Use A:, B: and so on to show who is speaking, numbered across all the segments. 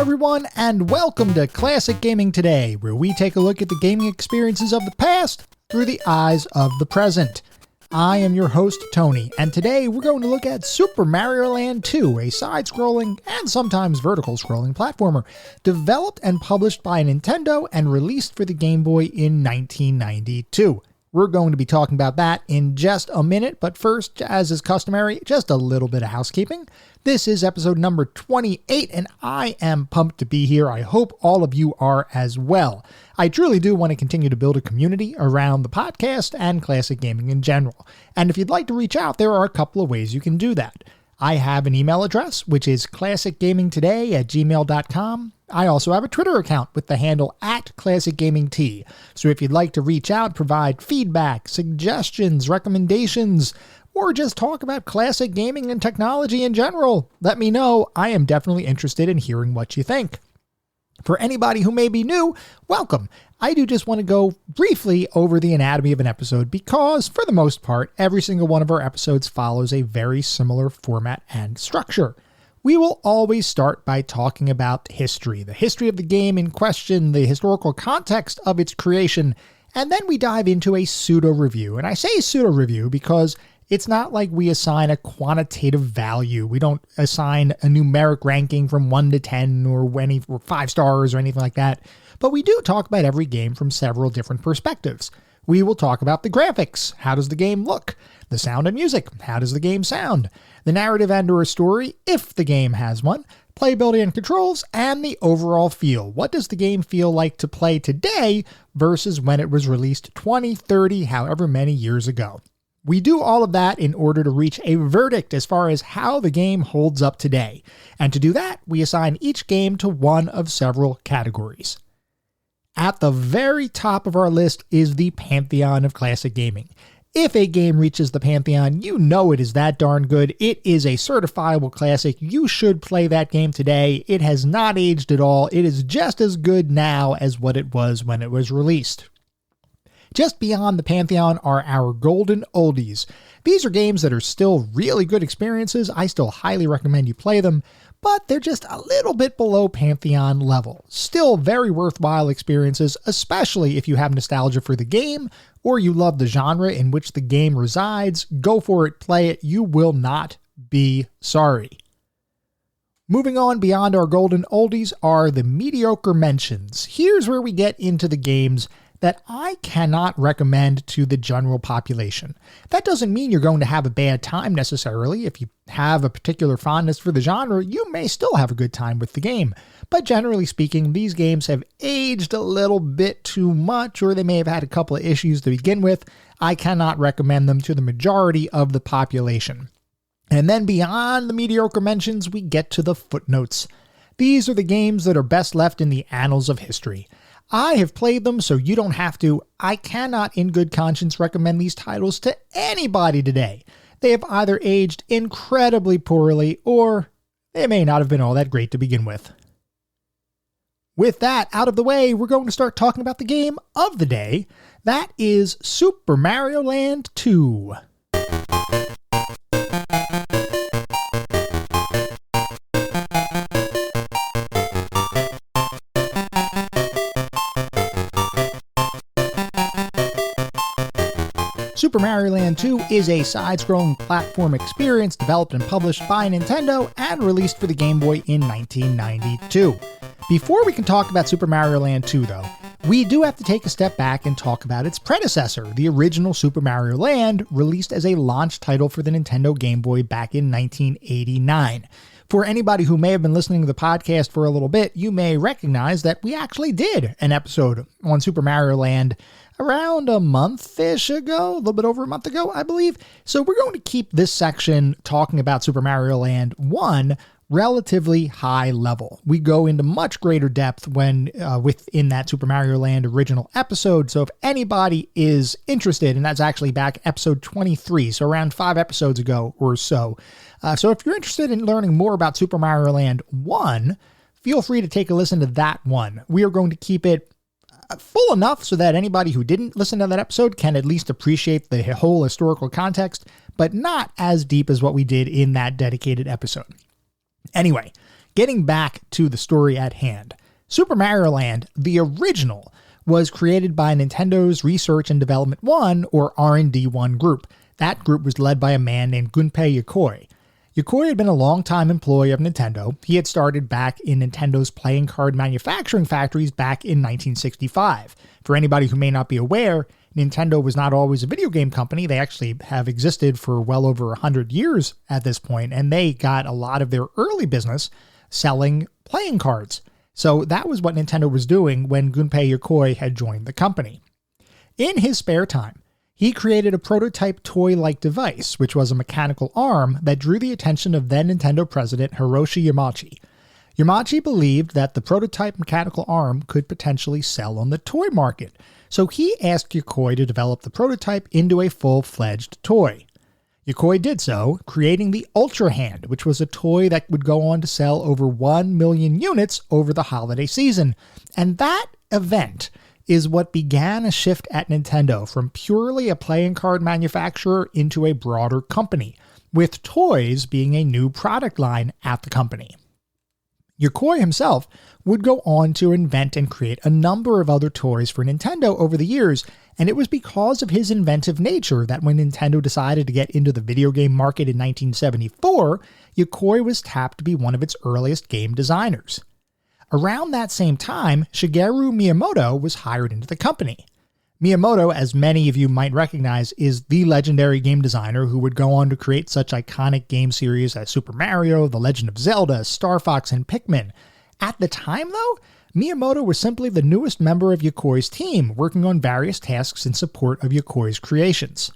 A: everyone, and welcome to Classic Gaming Today, where we take a look at the gaming experiences of the past through the eyes of the present. I am your host, Tony, and today we're going to look at Super Mario Land 2, a side-scrolling and sometimes vertical-scrolling platformer, developed and published by Nintendo and released for the Game Boy in 1992. We're going to be talking about that in just a minute, but first, as is customary, just a little bit of housekeeping. This is episode number 28, and I am pumped to be here. I hope all of you are as well. I truly do want to continue to build a community around the podcast and classic gaming in general. And if you'd like to reach out, there are a couple of ways you can do that. I have an email address, which is classicgamingtoday@gmail.com. I also have a Twitter account with the handle @ClassicGamingT. So if you'd like to reach out, provide feedback, suggestions, recommendations, or just talk about classic gaming and technology in general, let me know. I am definitely interested in hearing what you think. For anybody who may be new, welcome. I do just want to go briefly over the anatomy of an episode because, for the most part, every single one of our episodes follows a very similar format and structure. We will always start by talking about history, the history of the game in question, the historical context of its creation, and then we dive into a pseudo-review. And I say pseudo-review because it's not like we assign a quantitative value. We don't assign a numeric ranking from 1 to 10 or 5 stars or anything like that. But we do talk about every game from several different perspectives. We will talk about the graphics. How does the game look? The sound and music. How does the game sound? The narrative and or story, if the game has one. Playability and controls, and the overall feel. What does the game feel like to play today versus when it was released 20, 30, however many years ago? We do all of that in order to reach a verdict as far as how the game holds up today. And to do that, we assign each game to one of several categories. At the very top of our list is the pantheon of classic gaming. If a game reaches the pantheon, you know it is that darn good. It is a certifiable classic. You should play that game today. It has not aged at all. It is just as good now as what it was when it was released. Just beyond the pantheon are our golden oldies. These are games that are still really good experiences. I still highly recommend you play them, but they're just a little bit below pantheon level. Still very worthwhile experiences, especially if you have nostalgia for the game or you love the genre in which the game resides. Go for it, play it. You will not be sorry. Moving on beyond our golden oldies are the mediocre mentions. Here's where we get into the games that I cannot recommend to the general population. That doesn't mean you're going to have a bad time necessarily. If you have a particular fondness for the genre, you may still have a good time with the game. But generally speaking, these games have aged a little bit too much, or they may have had a couple of issues to begin with. I cannot recommend them to the majority of the population. And then beyond the mediocre mentions, we get to the footnotes. These are the games that are best left in the annals of history. I have played them, so you don't have to. I cannot in good conscience recommend these titles to anybody today. They have either aged incredibly poorly, or they may not have been all that great to begin with. With that out of the way, we're going to start talking about the game of the day. That is Super Mario Land 2. Super Mario Land 2 is a side-scrolling platform experience developed and published by Nintendo and released for the Game Boy in 1992. Before we can talk about Super Mario Land 2, though, we do have to take a step back and talk about its predecessor, the original Super Mario Land, released as a launch title for the Nintendo Game Boy back in 1989. For anybody who may have been listening to the podcast for a little bit, you may recognize that we actually did an episode on Super Mario Land around a month-ish ago, a little bit over a month ago, I believe. So we're going to keep this section talking about Super Mario Land 1 relatively high level. We go into much greater depth when within that Super Mario Land original episode. So if anybody is interested, and that's actually back episode 23, so around 5 episodes ago or so. So if you're interested in learning more about Super Mario Land 1, feel free to take a listen to that one. We are going to keep it full enough so that anybody who didn't listen to that episode can at least appreciate the whole historical context, but not as deep as what we did in that dedicated episode. Anyway, Getting back to the story at hand, Super Mario Land, the original, was created by Nintendo's Research and Development 1, or R&D 1 group. That group was led by a man named Gunpei Yokoi. Yokoi had been a long-time employee of Nintendo. He had started back in Nintendo's playing card manufacturing factories back in 1965. For anybody who may not be aware, Nintendo was not always a video game company. They actually have existed for well over 100 years at this point, and they got a lot of their early business selling playing cards. So that was what Nintendo was doing when Gunpei Yokoi had joined the company. In his spare time, he created a prototype toy-like device, which was a mechanical arm that drew the attention of then Nintendo president Hiroshi Yamauchi. Yamauchi believed that the prototype mechanical arm could potentially sell on the toy market, so he asked Yokoi to develop the prototype into a full-fledged toy. Yokoi did so, creating the Ultra Hand, which was a toy that would go on to sell over 1 million units over the holiday season. And that event is what began a shift at Nintendo from purely a playing card manufacturer into a broader company, with toys being a new product line at the company. Yokoi himself would go on to invent and create a number of other toys for Nintendo over the years, and it was because of his inventive nature that when Nintendo decided to get into the video game market in 1974, Yokoi was tapped to be one of its earliest game designers. Around that same time, Shigeru Miyamoto was hired into the company. Miyamoto, as many of you might recognize, is the legendary game designer who would go on to create such iconic game series as Super Mario, The Legend of Zelda, Star Fox, and Pikmin. At the time, though, Miyamoto was simply the newest member of Yokoi's team, working on various tasks in support of Yokoi's creations.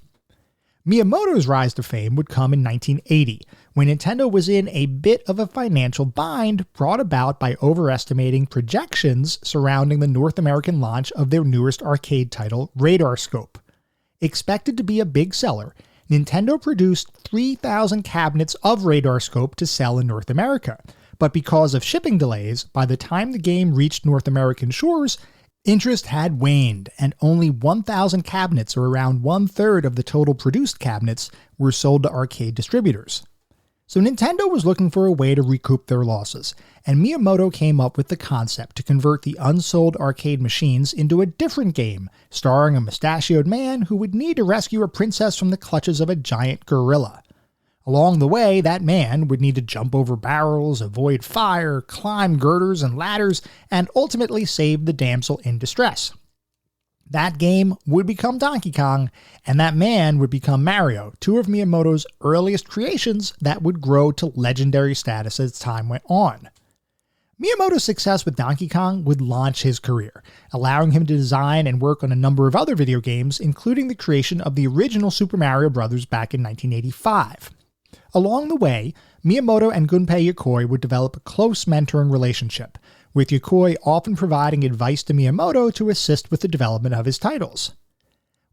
A: Miyamoto's rise to fame would come in 1980, when Nintendo was in a bit of a financial bind brought about by overestimating projections surrounding the North American launch of their newest arcade title, Radar Scope. Expected to be a big seller, Nintendo produced 3,000 cabinets of Radar Scope to sell in North America, but because of shipping delays, by the time the game reached North American shores, interest had waned, and only 1,000 cabinets, or around 1/3 of the total produced cabinets, were sold to arcade distributors. So Nintendo was looking for a way to recoup their losses, and Miyamoto came up with the concept to convert the unsold arcade machines into a different game, starring a mustachioed man who would need to rescue a princess from the clutches of a giant gorilla. Along the way, that man would need to jump over barrels, avoid fire, climb girders and ladders, and ultimately save the damsel in distress. That game would become Donkey Kong, and that man would become Mario, two of Miyamoto's earliest creations that would grow to legendary status as time went on. Miyamoto's success with Donkey Kong would launch his career, allowing him to design and work on a number of other video games, including the creation of the original Super Mario Bros. Back in 1985. Along the way, Miyamoto and Gunpei Yokoi would develop a close mentoring relationship, with Yokoi often providing advice to Miyamoto to assist with the development of his titles.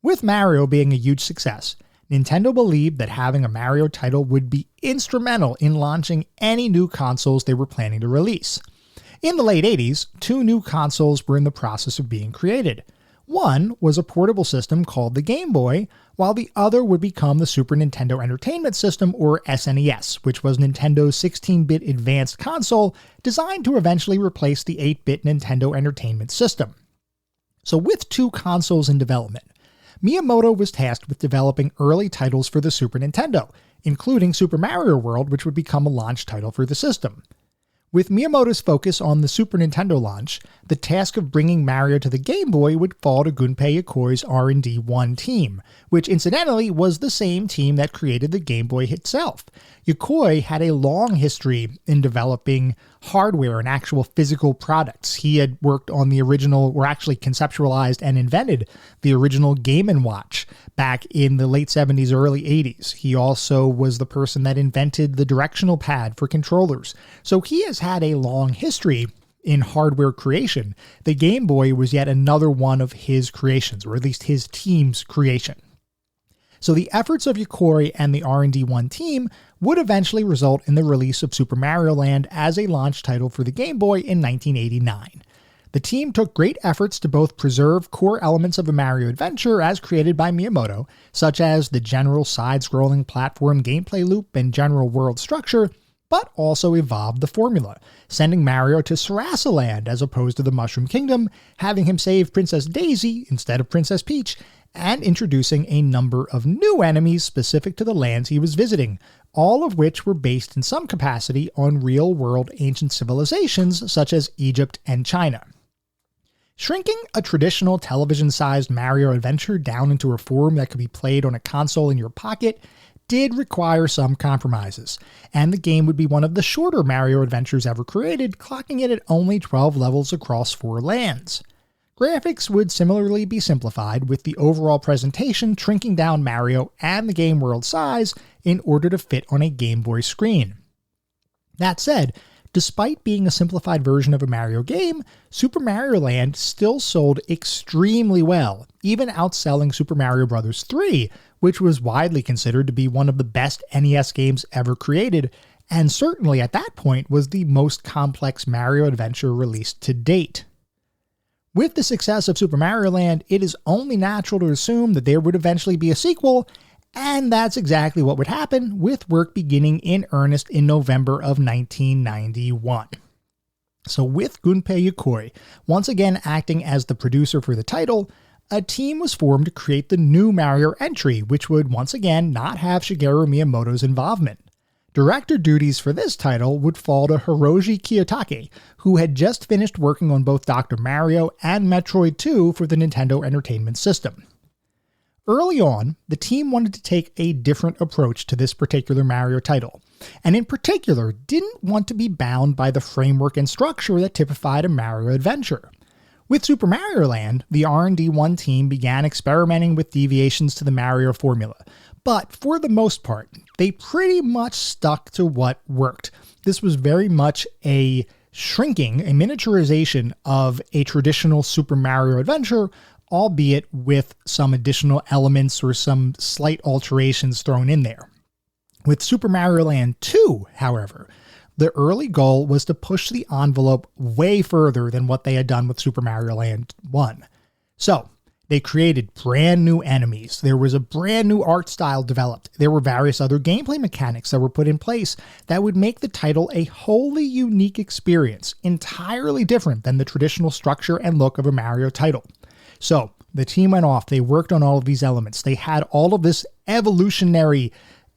A: With Mario being a huge success, Nintendo believed that having a Mario title would be instrumental in launching any new consoles they were planning to release. In the late 80s, 2 new consoles were in the process of being created. One was a portable system called the Gameboy, while the other would become the Super Nintendo Entertainment System, or SNES, which was Nintendo's 16-bit advanced console designed to eventually replace the 8-bit Nintendo Entertainment System. So with 2 consoles in development, Miyamoto was tasked with developing early titles for the Super Nintendo, including Super Mario World, which would become a launch title for the system. With Miyamoto's focus on the Super Nintendo launch, the task of bringing Mario to the Game Boy would fall to Gunpei Yokoi's R&D 1 team, which incidentally was the same team that created the Game Boy itself. Yokoi had a long history in developing hardware and actual physical products. He had worked on the original, or actually conceptualized and invented the original Game & Watch back in the late 70s, early 80s. He also was the person that invented the directional pad for controllers. So he has had a long history in hardware creation. The Game Boy was yet another one of his creations, or at least his team's creation. So the efforts of Yokoi and the R&D 1 team would eventually result in the release of Super Mario Land as a launch title for the Game Boy in 1989. The team took great efforts to both preserve core elements of a Mario adventure as created by Miyamoto, such as the general side-scrolling platform gameplay loop and general world structure, but also evolved the formula, sending Mario to Sarasaland as opposed to the Mushroom Kingdom, having him save Princess Daisy instead of Princess Peach, and introducing a number of new enemies specific to the lands he was visiting, all of which were based in some capacity on real-world ancient civilizations such as Egypt and China. Shrinking a traditional television-sized Mario adventure down into a form that could be played on a console in your pocket did require some compromises, and the game would be one of the shorter Mario adventures ever created, clocking it at only 12 levels across 4 lands. Graphics would similarly be simplified, with the overall presentation shrinking down Mario and the game world size in order to fit on a Game Boy screen. That said, despite being a simplified version of a Mario game, Super Mario Land still sold extremely well, even outselling Super Mario Bros. 3, which was widely considered to be one of the best NES games ever created, and certainly at that point was the most complex Mario adventure released to date. With the success of Super Mario Land, it is only natural to assume that there would eventually be a sequel, and that's exactly what would happen, with work beginning in earnest in November of 1991. So with Gunpei Yokoi once again acting as the producer for the title, a team was formed to create the new Mario entry, which would once again not have Shigeru Miyamoto's involvement. Director duties for this title would fall to Hiroshi Kiyotake, who had just finished working on both Dr. Mario and Metroid 2 for the Nintendo Entertainment System. Early on, the team wanted to take a different approach to this particular Mario title, and in particular didn't want to be bound by the framework and structure that typified a Mario adventure. With Super Mario Land, the R&D1 team began experimenting with deviations to the Mario formula, but for the most part, they pretty much stuck to what worked. This was very much a miniaturization of a traditional Super Mario adventure, albeit with some additional elements or some slight alterations thrown in there. With Super Mario Land 2, however, the early goal was to push the envelope way further than what they had done with Super Mario Land 1. So, they created brand new enemies. There was a brand new art style developed. There were various other gameplay mechanics that were put in place that would make the title a wholly unique experience, entirely different than the traditional structure and look of a Mario title. So, the team went off, they worked on all of these elements, they had all of this evolutionary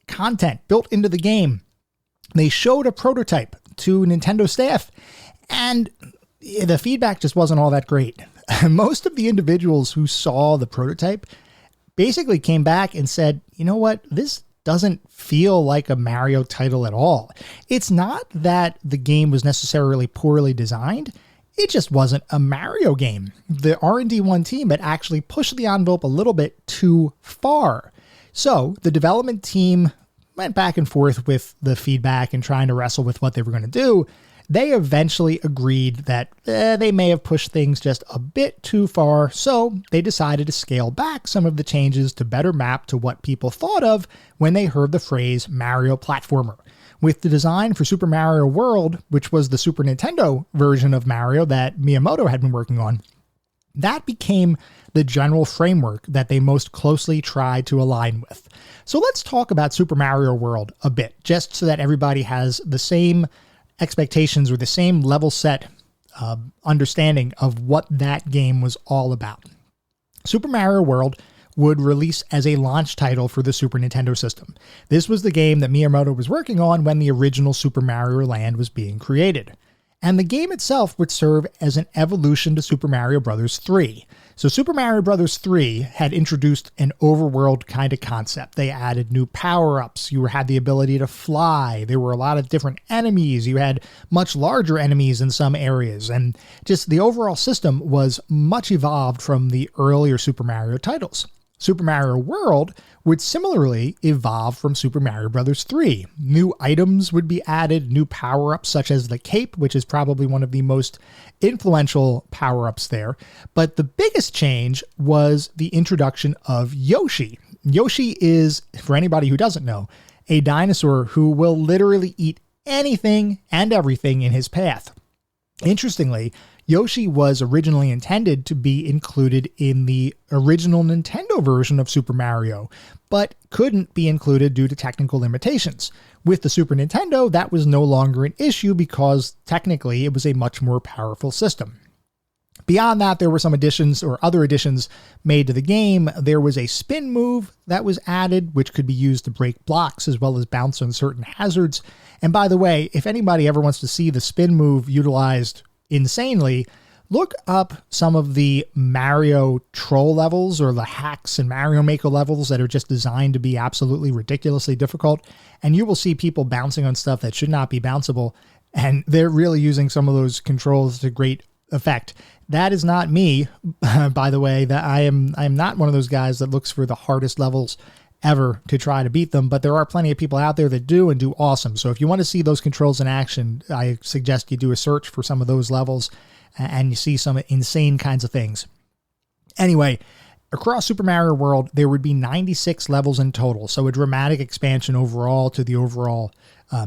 A: content built into the game. They showed a prototype to Nintendo staff, and the feedback just wasn't all that great. Most of the individuals who saw the prototype basically came back and said, you know what, this doesn't feel like a Mario title at all. It's not that the game was necessarily poorly designed, it just wasn't a Mario game. The R&D1 team had actually pushed the envelope a little bit too far. So the development team went back and forth with the feedback and trying to wrestle with what they were going to do. They eventually agreed that they may have pushed things just a bit too far, so they decided to scale back some of the changes to better map to what people thought of when they heard the phrase Mario platformer. With the design for Super Mario World, which was the Super Nintendo version of Mario that Miyamoto had been working on, that became the general framework that they most closely tried to align with. So let's talk about Super Mario World a bit, just so that everybody has the same expectations or the same level set understanding of what that game was all about. Super Mario World would release as a launch title for the Super Nintendo system. This was the game that Miyamoto was working on when the original Super Mario Land was being created. And the game itself would serve as an evolution to Super Mario Bros. 3. So Super Mario Bros. 3 had introduced an overworld kind of concept. They added new power-ups. You had the ability to fly. There were a lot of different enemies. You had much larger enemies in some areas. And just the overall system was much evolved from the earlier Super Mario titles. Super Mario World would similarly evolve from Super Mario Bros. 3. New items would be added, new power-ups such as the cape, which is probably one of the most influential power-ups there. But the biggest change was the introduction of Yoshi. Yoshi is, for anybody who doesn't know, a dinosaur who will literally eat anything and everything in his path. Interestingly, Yoshi was originally intended to be included in the original Nintendo version of Super Mario, but couldn't be included due to technical limitations. With the Super Nintendo, that was no longer an issue because technically it was a much more powerful system. Beyond that, there were some additions or other additions made to the game. There was a spin move that was added, which could be used to break blocks as well as bounce on certain hazards. And by the way, if anybody ever wants to see the spin move utilized insanely, look up some of the Mario troll levels or the hacks and Mario Maker levels that are just designed to be absolutely ridiculously difficult. And you will see people bouncing on stuff that should not be bounceable. And they're really using some of those controls to great effect. That is not me, by the way. That I am not one of those guys that looks for the hardest levels ever to try to beat them, but there are plenty of people out there that do and do awesome. So if you want to see those controls in action, I suggest you do a search for some of those levels and you see some insane kinds of things. Anyway, across Super Mario World, there would be 96 levels in total, so a dramatic expansion overall to the overall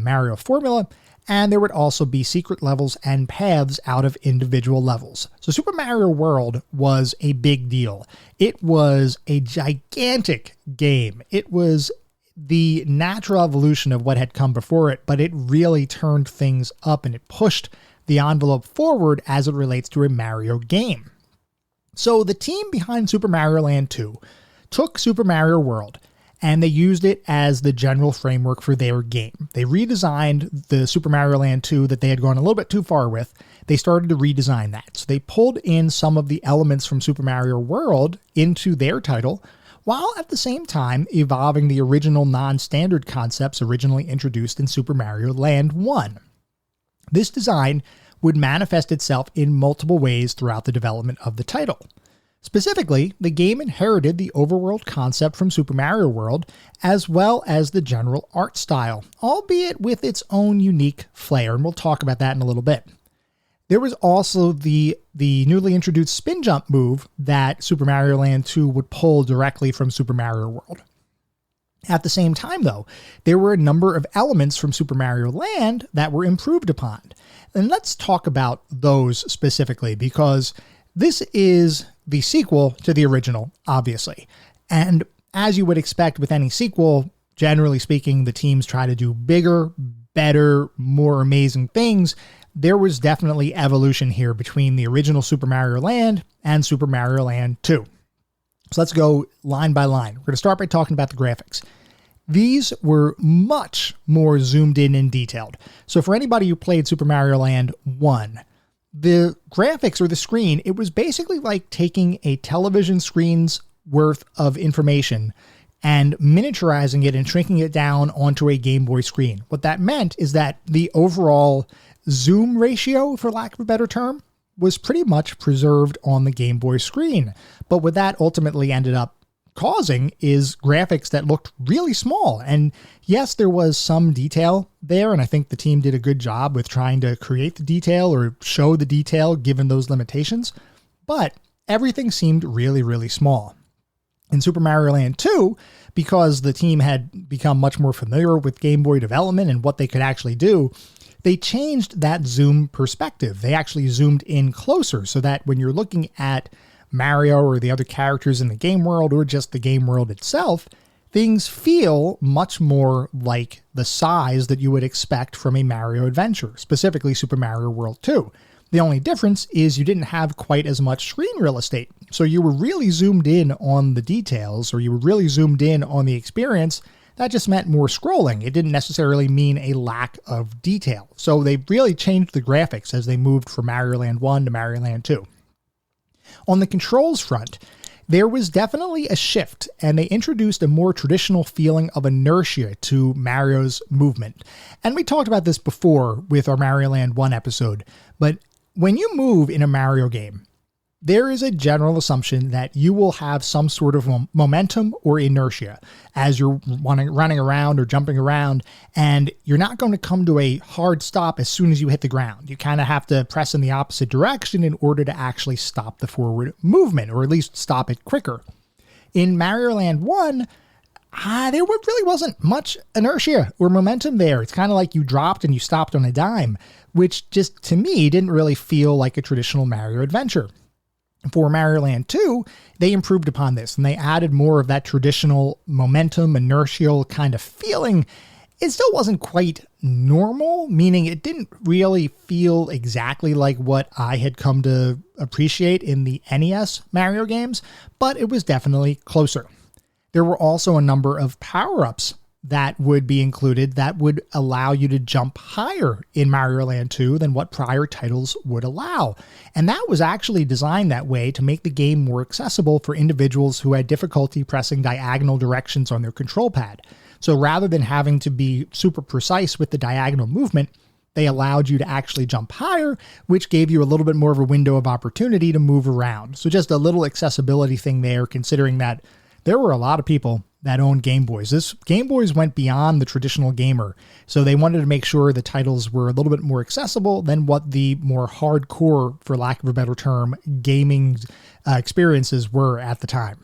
A: Mario formula. And there would also be secret levels and paths out of individual levels. So Super Mario World was a big deal. It was a gigantic game. It was the natural evolution of what had come before it, but it really turned things up and it pushed the envelope forward as it relates to a Mario game. So the team behind Super Mario Land 2 took Super Mario World and they used it as the general framework for their game. They redesigned the Super Mario Land 2 that they had gone a little bit too far with. They started to redesign that. So they pulled in some of the elements from Super Mario World into their title, while at the same time evolving the original non-standard concepts originally introduced in Super Mario Land 1. This design would manifest itself in multiple ways throughout the development of the title. Specifically, the game inherited the overworld concept from Super Mario World, as well as the general art style, albeit with its own unique flair, and we'll talk about that in a little bit. There was also the newly introduced spin jump move that Super Mario Land 2 would pull directly from Super Mario World. At the same time, though, there were a number of elements from Super Mario Land that were improved upon. And let's talk about those specifically, because this is the sequel to the original, obviously. And as you would expect with any sequel, generally speaking, the teams try to do bigger, better, more amazing things. There was definitely evolution here between the original Super Mario Land and Super Mario Land 2. So let's go line by line. We're going to start by talking about the graphics. These were much more zoomed in and detailed. So for anybody who played Super Mario Land 1, the graphics or the screen, it was basically like taking a television screen's worth of information and miniaturizing it and shrinking it down onto a Game Boy screen. What that meant is that the overall zoom ratio, for lack of a better term, was pretty much preserved on the Game Boy screen. But what that ultimately ended up causing is graphics that looked really small. And yes, there was some detail there, and I think the team did a good job with trying to create the detail or show the detail given those limitations, but everything seemed really, really small. In Super Mario Land 2, because the team had become much more familiar with Game Boy development and what they could actually do, they changed that zoom perspective. They actually zoomed in closer so that when you're looking at Mario or the other characters in the game world or just the game world itself, things feel much more like the size that you would expect from a Mario adventure, specifically Super Mario World 2. The only difference is you didn't have quite as much screen real estate. So you were really zoomed in on the details, or you were really zoomed in on the experience. That just meant more scrolling. It didn't necessarily mean a lack of detail. So they really changed the graphics as they moved from Mario Land 1 to Mario Land 2. On the controls front, there was definitely a shift, and they introduced a more traditional feeling of inertia to Mario's movement. And we talked about this before with our Mario Land 1 episode, but when you move in a Mario game, there is a general assumption that you will have some sort of momentum or inertia as you're running around or jumping around, and you're not going to come to a hard stop as soon as you hit the ground. You kind of have to press in the opposite direction in order to actually stop the forward movement, or at least stop it quicker. In Mario Land 1, Really wasn't much inertia or momentum there. It's kind of like you dropped and you stopped on a dime, which just, to me, didn't really feel like a traditional Mario adventure. For Mario Land 2, they improved upon this, and they added more of that traditional momentum, inertial kind of feeling. It still wasn't quite normal, meaning it didn't really feel exactly like what I had come to appreciate in the NES Mario games, but it was definitely closer. There were also a number of power-ups that would be included that would allow you to jump higher in Mario Land 2 than what prior titles would allow. And that was actually designed that way to make the game more accessible for individuals who had difficulty pressing diagonal directions on their control pad. So rather than having to be super precise with the diagonal movement, they allowed you to actually jump higher, which gave you a little bit more of a window of opportunity to move around. So just a little accessibility thing there, considering that there were a lot of people that owned Game Boys. Game Boys went beyond the traditional gamer, so they wanted to make sure the titles were a little bit more accessible than what the more hardcore, for lack of a better term, gaming experiences were at the time.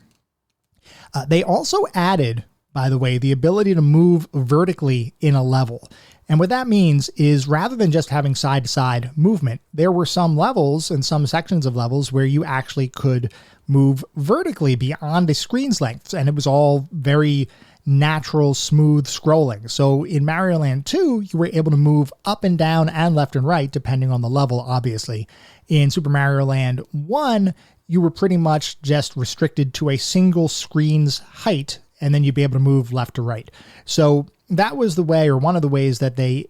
A: They also added, by the way, the ability to move vertically in a level. And what that means is rather than just having side-to-side movement, there were some levels and some sections of levels where you actually could move vertically beyond a screen's length, and it was all very natural, smooth scrolling. So in Mario Land 2, you were able to move up and down and left and right, depending on the level, obviously. In Super Mario Land 1, you were pretty much just restricted to a single screen's height, and then you'd be able to move left to right. So that was the way, or one of the ways, that they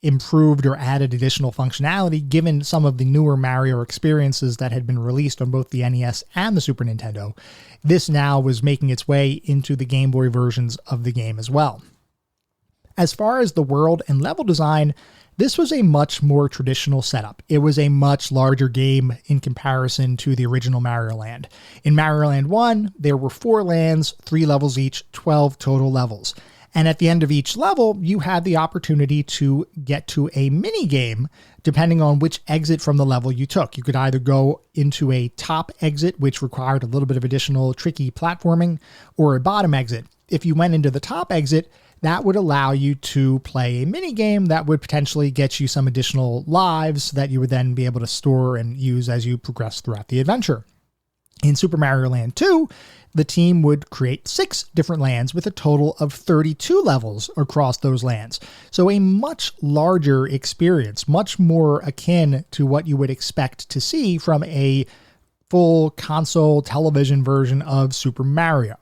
A: improved or added additional functionality given some of the newer Mario experiences that had been released on both the NES and the Super Nintendo. This now was making its way into the Game Boy versions of the game as well. As far as the world and level design, this was a much more traditional setup. It was a much larger game in comparison to the original Mario Land. In Mario Land 1, there were 4 lands, 3 levels each, 12 total levels. And at the end of each level, you had the opportunity to get to a mini game depending on which exit from the level you took. You could either go into a top exit, which required a little bit of additional tricky platforming, or a bottom exit. If you went into the top exit, that would allow you to play a mini game that would potentially get you some additional lives that you would then be able to store and use as you progress throughout the adventure. In Super Mario Land 2, the team would create 6 different lands with a total of 32 levels across those lands. So a much larger experience, much more akin to what you would expect to see from a full console television version of Super Mario.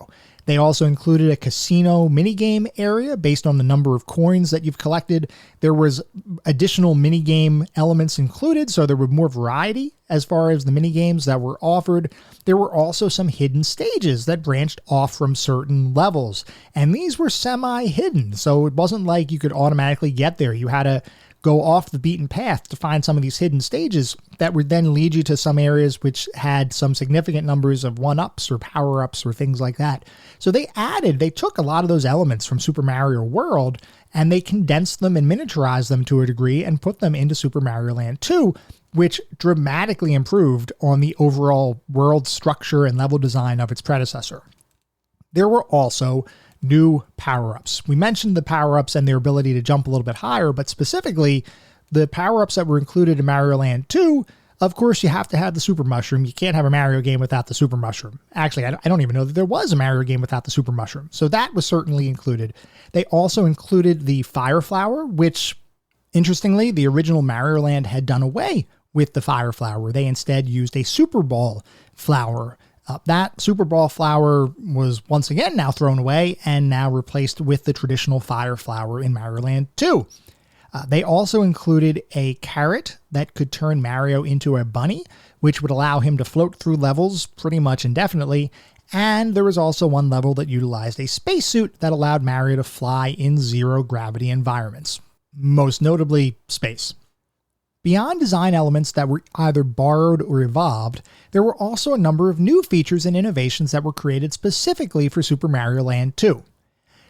A: They also included a casino minigame area based on the number of coins that you've collected. There was additional minigame elements included, so there was more variety as far as the minigames that were offered. There were also some hidden stages that branched off from certain levels, and these were semi-hidden, so it wasn't like you could automatically get there. You had to go off the beaten path to find some of these hidden stages that would then lead you to some areas which had some significant numbers of 1-ups or power-ups or things like that. So they took a lot of those elements from Super Mario World and they condensed them and miniaturized them to a degree and put them into Super Mario Land 2, which dramatically improved on the overall world structure and level design of its predecessor. There were also new power-ups. We mentioned the power-ups and their ability to jump a little bit higher, but specifically the power-ups that were included in Mario Land 2, of course, you have to have the Super Mushroom. You can't have a Mario game without the Super Mushroom. Actually, I don't even know that there was a Mario game without the Super Mushroom. So that was certainly included. They also included the Fire Flower, which, interestingly, the original Mario Land had done away with the Fire Flower. They instead used a Super Ball flower. That Super Ball flower was once again now thrown away and now replaced with the traditional Fire Flower in Mario Land 2. They also included a carrot that could turn Mario into a bunny, which would allow him to float through levels pretty much indefinitely. And there was also one level that utilized a spacesuit that allowed Mario to fly in zero-gravity environments, most notably space. Beyond design elements that were either borrowed or evolved, there were also a number of new features and innovations that were created specifically for Super Mario Land 2.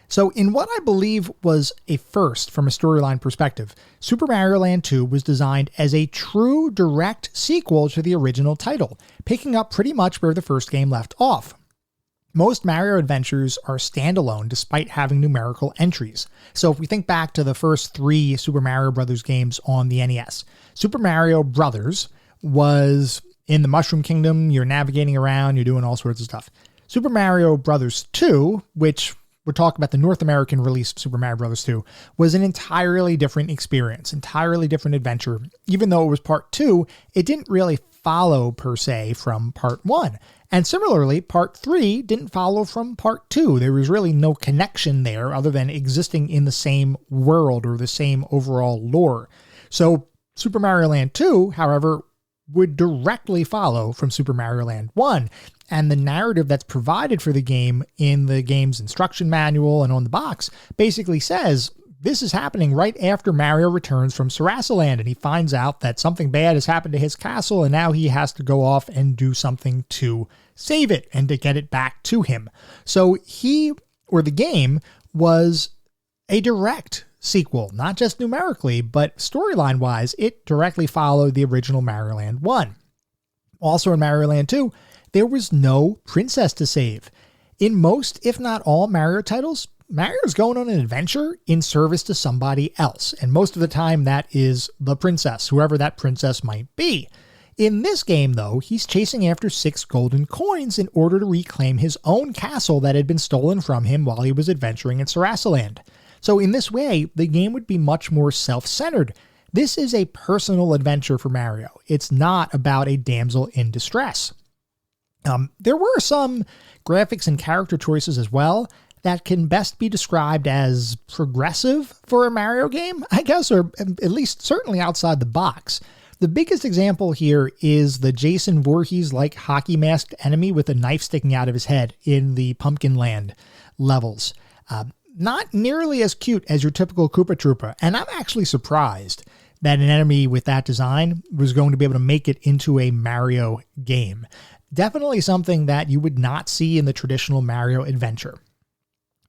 A: So in what I believe was a first from a storyline perspective, Super Mario Land 2 was designed as a true direct sequel to the original title, picking up pretty much where the first game left off. Most Mario adventures are standalone despite having numerical entries. So if we think back to the first 3 Super Mario Bros. Games on the NES, Super Mario Bros. Was in the Mushroom Kingdom, you're navigating around, you're doing all sorts of stuff. Super Mario Bros. 2, which we're talking about the North American release of Super Mario Bros. 2, was an entirely different experience, entirely different adventure. Even though it was part 2, it didn't really follow per se from part 1. And similarly, part 3 didn't follow from part 2. There was really no connection there other than existing in the same world or the same overall lore. So Super Mario Land 2, however, would directly follow from Super Mario Land 1. And the narrative that's provided for the game in the game's instruction manual and on the box basically says this is happening right after Mario returns from Sarasaland, and he finds out that something bad has happened to his castle, and now he has to go off and do something to save it and to get it back to him. So the game was a direct sequel, not just numerically, but storyline-wise, it directly followed the original Mario Land 1. Also in Mario Land 2, there was no princess to save. In most, if not all Mario titles, Mario's going on an adventure in service to somebody else, and most of the time that is the princess, whoever that princess might be. In this game, though, he's chasing after 6 golden coins in order to reclaim his own castle that had been stolen from him while he was adventuring in Sarasaland. So in this way, the game would be much more self-centered. This is a personal adventure for Mario. It's not about a damsel in distress. There were some graphics and character choices as well that can best be described as progressive for a Mario game, I guess, or at least certainly outside the box. The biggest example here is the Jason Voorhees-like hockey masked enemy with a knife sticking out of his head in the Pumpkin Land levels. Not nearly as cute as your typical Koopa Troopa, and I'm actually surprised that an enemy with that design was going to be able to make it into a Mario game. Definitely something that you would not see in the traditional Mario adventure.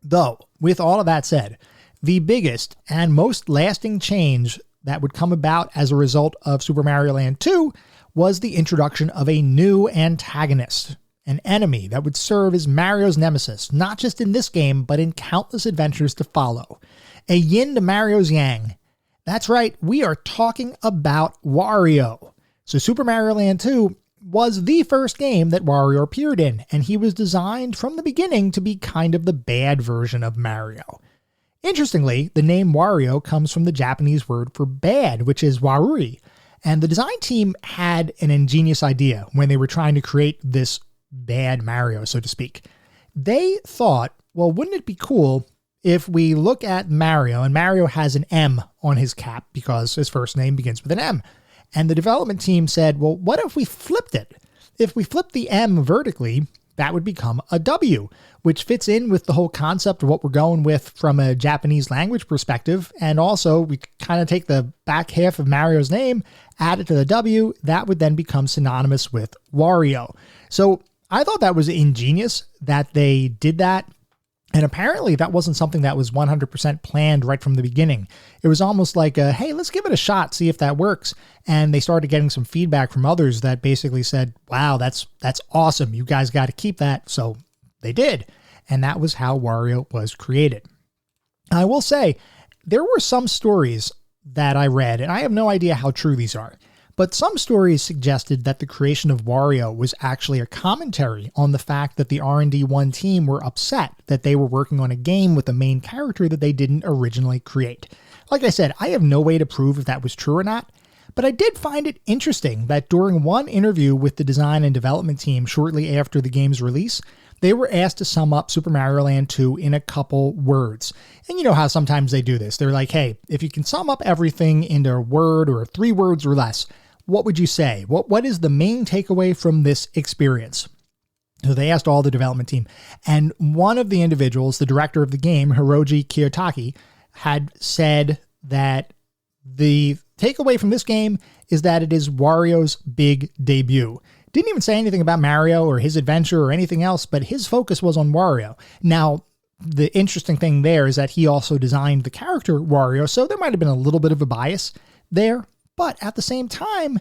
A: Though, with all of that said, the biggest and most lasting change that would come about as a result of Super Mario Land 2 was the introduction of a new antagonist, an enemy that would serve as Mario's nemesis, not just in this game, but in countless adventures to follow. A yin to Mario's yang. That's right, we are talking about Wario. So Super Mario Land 2 was the first game that Wario appeared in, and he was designed from the beginning to be kind of the bad version of Mario. Interestingly, the name Wario comes from the Japanese word for bad, which is warui, and the design team had an ingenious idea when they were trying to create this bad Mario, so to speak. They thought, well, wouldn't it be cool if we look at Mario, and Mario has an M on his cap because his first name begins with an M. And the development team said, well, what if we flipped it? If we flipped the M vertically, that would become a W, which fits in with the whole concept of what we're going with from a Japanese language perspective. And also, we kind of take the back half of Mario's name, add it to the W, that would then become synonymous with Wario. So I thought that was ingenious that they did that. And apparently that wasn't something that was 100% planned right from the beginning. It was almost like, hey, let's give it a shot, see if that works. And they started getting some feedback from others that basically said, wow, that's awesome. You guys got to keep that. So they did. And that was how Wario was created. I will say, there were some stories that I read, and I have no idea how true these are, but some stories suggested that the creation of Wario was actually a commentary on the fact that the R&D1 team were upset that they were working on a game with a main character that they didn't originally create. Like I said, I have no way to prove if that was true or not, but I did find it interesting that during one interview with the design and development team shortly after the game's release, they were asked to sum up Super Mario Land 2 in a couple words. And you know how sometimes they do this. They're like, hey, if you can sum up everything into a word or 3 words or less, what would you say? What is the main takeaway from this experience? So they asked all the development team, and one of the individuals, the director of the game, Hiroji Kiyotaki, had said that the takeaway from this game is that it is Wario's big debut. Didn't even say anything about Mario or his adventure or anything else, but his focus was on Wario. Now, the interesting thing there is that he also designed the character Wario, so there might have been a little bit of a bias there. But at the same time,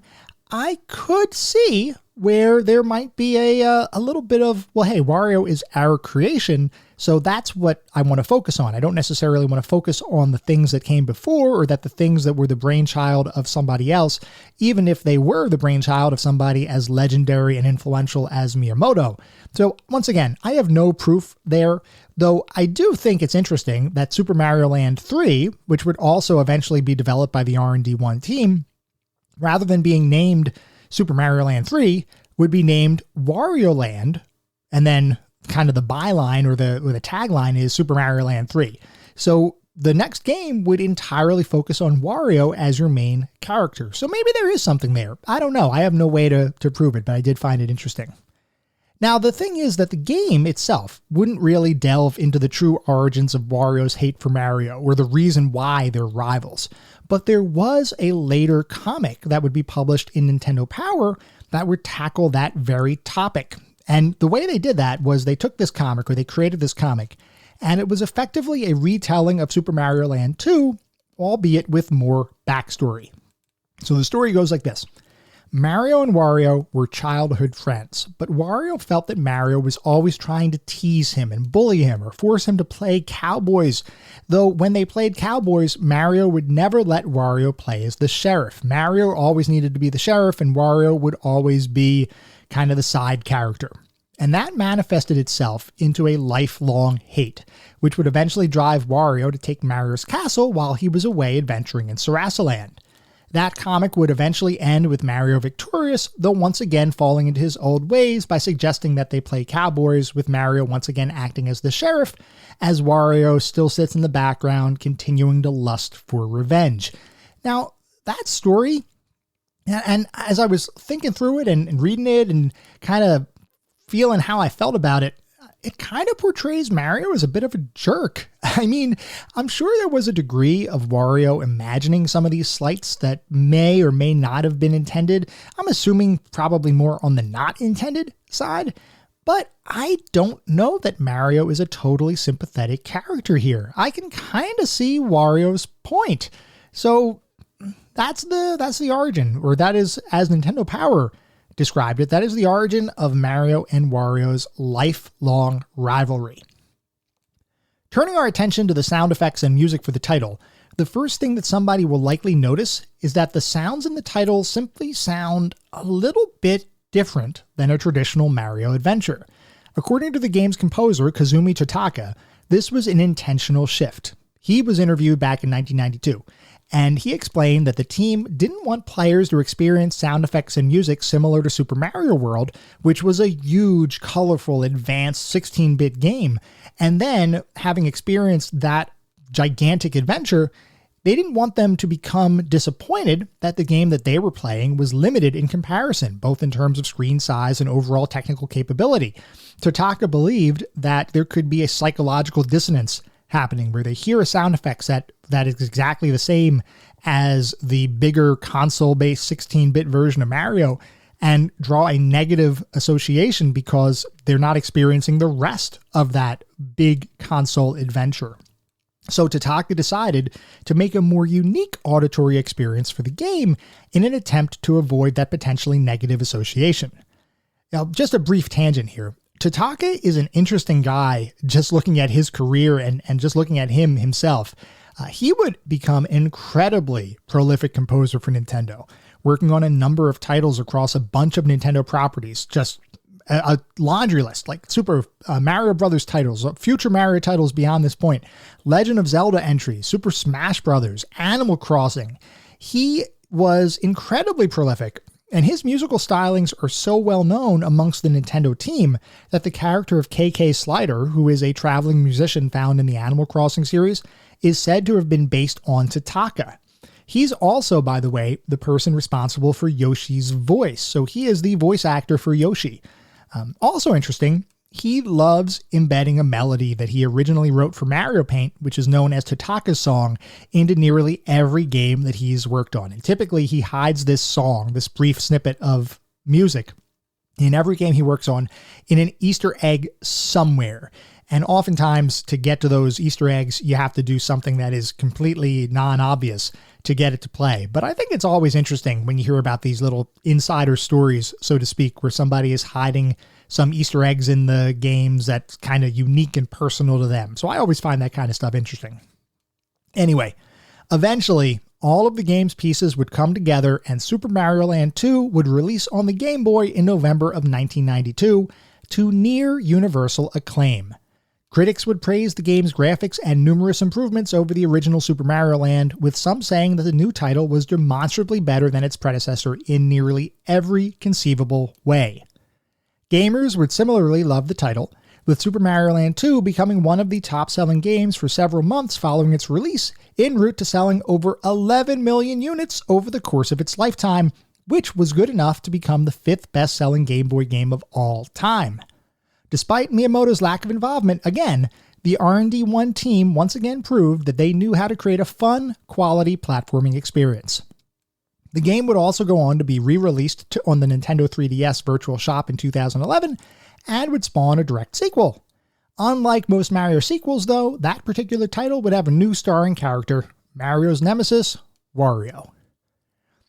A: I could see where there might be a little bit of, well, hey, Wario is our creation, so that's what I want to focus on. I don't necessarily want to focus on the things that came before, or that the things that were the brainchild of somebody else, even if they were the brainchild of somebody as legendary and influential as Miyamoto. So once again, I have no proof there, though I do think it's interesting that Super Mario Land 3, which would also eventually be developed by the R&D 1 team, rather than being named Super Mario Land 3, would be named Wario Land, and then kind of the byline or the tagline is Super Mario Land 3. So the next game would entirely focus on Wario as your main character. So maybe there is something there. I don't know. I have no way to prove it, but I did find it interesting. Now, the thing is that the game itself wouldn't really delve into the true origins of Wario's hate for Mario or the reason why they're rivals. But there was a later comic that would be published in Nintendo Power that would tackle that very topic. And the way they did that was they took this comic, or they created this comic, and it was effectively a retelling of Super Mario Land 2, albeit with more backstory. So the story goes like this. Mario and Wario were childhood friends, but Wario felt that Mario was always trying to tease him and bully him or force him to play cowboys. Though when they played cowboys, Mario would never let Wario play as the sheriff. Mario always needed to be the sheriff, and Wario would always be kind of the side character. And that manifested itself into a lifelong hate, which would eventually drive Wario to take Mario's castle while he was away adventuring in Sarasaland. That comic would eventually end with Mario victorious, though once again falling into his old ways by suggesting that they play cowboys, with Mario once again acting as the sheriff, as Wario still sits in the background, continuing to lust for revenge. Now, that story, and as I was thinking through it and reading it and kind of feeling how I felt about it, it kind of portrays Mario as a bit of a jerk. I mean, I'm sure there was a degree of Wario imagining some of these slights that may or may not have been intended. I'm assuming probably more on the not intended side, but I don't know that Mario is a totally sympathetic character here. I can kind of see Wario's point. So that's the origin, or that is, as Nintendo Power described it, that is the origin of Mario and Wario's lifelong rivalry. Turning our attention to the sound effects and music for the title, the first thing that somebody will likely notice is that the sounds in the title simply sound a little bit different than a traditional Mario adventure. According to the game's composer, Kazumi Totaka, this was an intentional shift. He was interviewed back in 1992, and he explained that the team didn't want players to experience sound effects and music similar to Super Mario World, which was a huge, colorful, advanced 16-bit game. And then, having experienced that gigantic adventure, they didn't want them to become disappointed that the game that they were playing was limited in comparison, both in terms of screen size and overall technical capability. Totaka believed that there could be a psychological dissonance happening where they hear a sound effect set that is exactly the same as the bigger console-based 16-bit version of Mario and draw a negative association because they're not experiencing the rest of that big console adventure. So Totaka decided to make a more unique auditory experience for the game in an attempt to avoid that potentially negative association. Now, just a brief tangent here. Totaka is an interesting guy, just looking at his career and just looking at him himself. He would become an incredibly prolific composer for Nintendo, working on a number of titles across a bunch of Nintendo properties, just a laundry list, like Super Mario Brothers titles, future Mario titles beyond this point, Legend of Zelda entries, Super Smash Brothers, Animal Crossing. He was incredibly prolific, and his musical stylings are so well known amongst the Nintendo team that the character of KK Slider, who is a traveling musician found in the Animal Crossing series, is said to have been based on Totaka. He's also, by the way, the person responsible for Yoshi's voice, so he is the voice actor for Yoshi. Also interesting, he loves embedding a melody that he originally wrote for Mario Paint, which is known as Totaka's Song, into nearly every game that he's worked on. And typically he hides this song, this brief snippet of music, in every game he works on in an Easter egg somewhere. And oftentimes, to get to those Easter eggs, you have to do something that is completely non-obvious to get it to play. But I think it's always interesting when you hear about these little insider stories, so to speak, where somebody is hiding some Easter eggs in the games that's kind of unique and personal to them. So I always find that kind of stuff interesting. Anyway, eventually, all of the game's pieces would come together and Super Mario Land 2 would release on the Game Boy in November of 1992 to near universal acclaim. Critics would praise the game's graphics and numerous improvements over the original Super Mario Land, with some saying that the new title was demonstrably better than its predecessor in nearly every conceivable way. Gamers would similarly love the title, with Super Mario Land 2 becoming one of the top-selling games for several months following its release, en route to selling over 11 million units over the course of its lifetime, which was good enough to become the 5th best-selling Game Boy game of all time. Despite Miyamoto's lack of involvement, again, the R&D1 team once again proved that they knew how to create a fun, quality platforming experience. The game would also go on to be re-released on the Nintendo 3DS Virtual Shop in 2011, and would spawn a direct sequel. Unlike most Mario sequels, though, that particular title would have a new starring character, Mario's nemesis, Wario.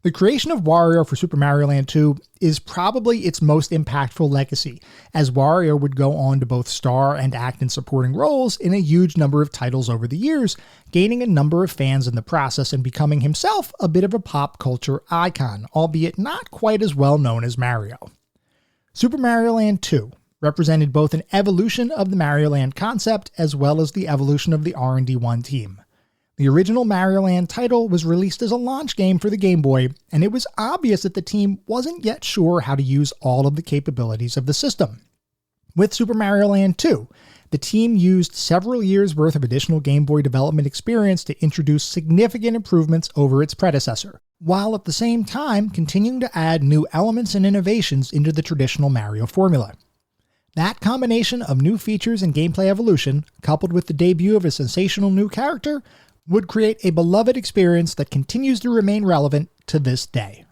A: The creation of Wario for Super Mario Land 2 is probably its most impactful legacy, as Wario would go on to both star and act in supporting roles in a huge number of titles over the years, gaining a number of fans in the process and becoming himself a bit of a pop culture icon, albeit not quite as well known as Mario. Super Mario Land 2 represented both an evolution of the Mario Land concept as well as the evolution of the R&D1 team. The original Mario Land title was released as a launch game for the Game Boy, and it was obvious that the team wasn't yet sure how to use all of the capabilities of the system. With Super Mario Land 2, the team used several years' worth of additional Game Boy development experience to introduce significant improvements over its predecessor, while at the same time continuing to add new elements and innovations into the traditional Mario formula. That combination of new features and gameplay evolution, coupled with the debut of a sensational new character, would create a beloved experience that continues to remain relevant to this day.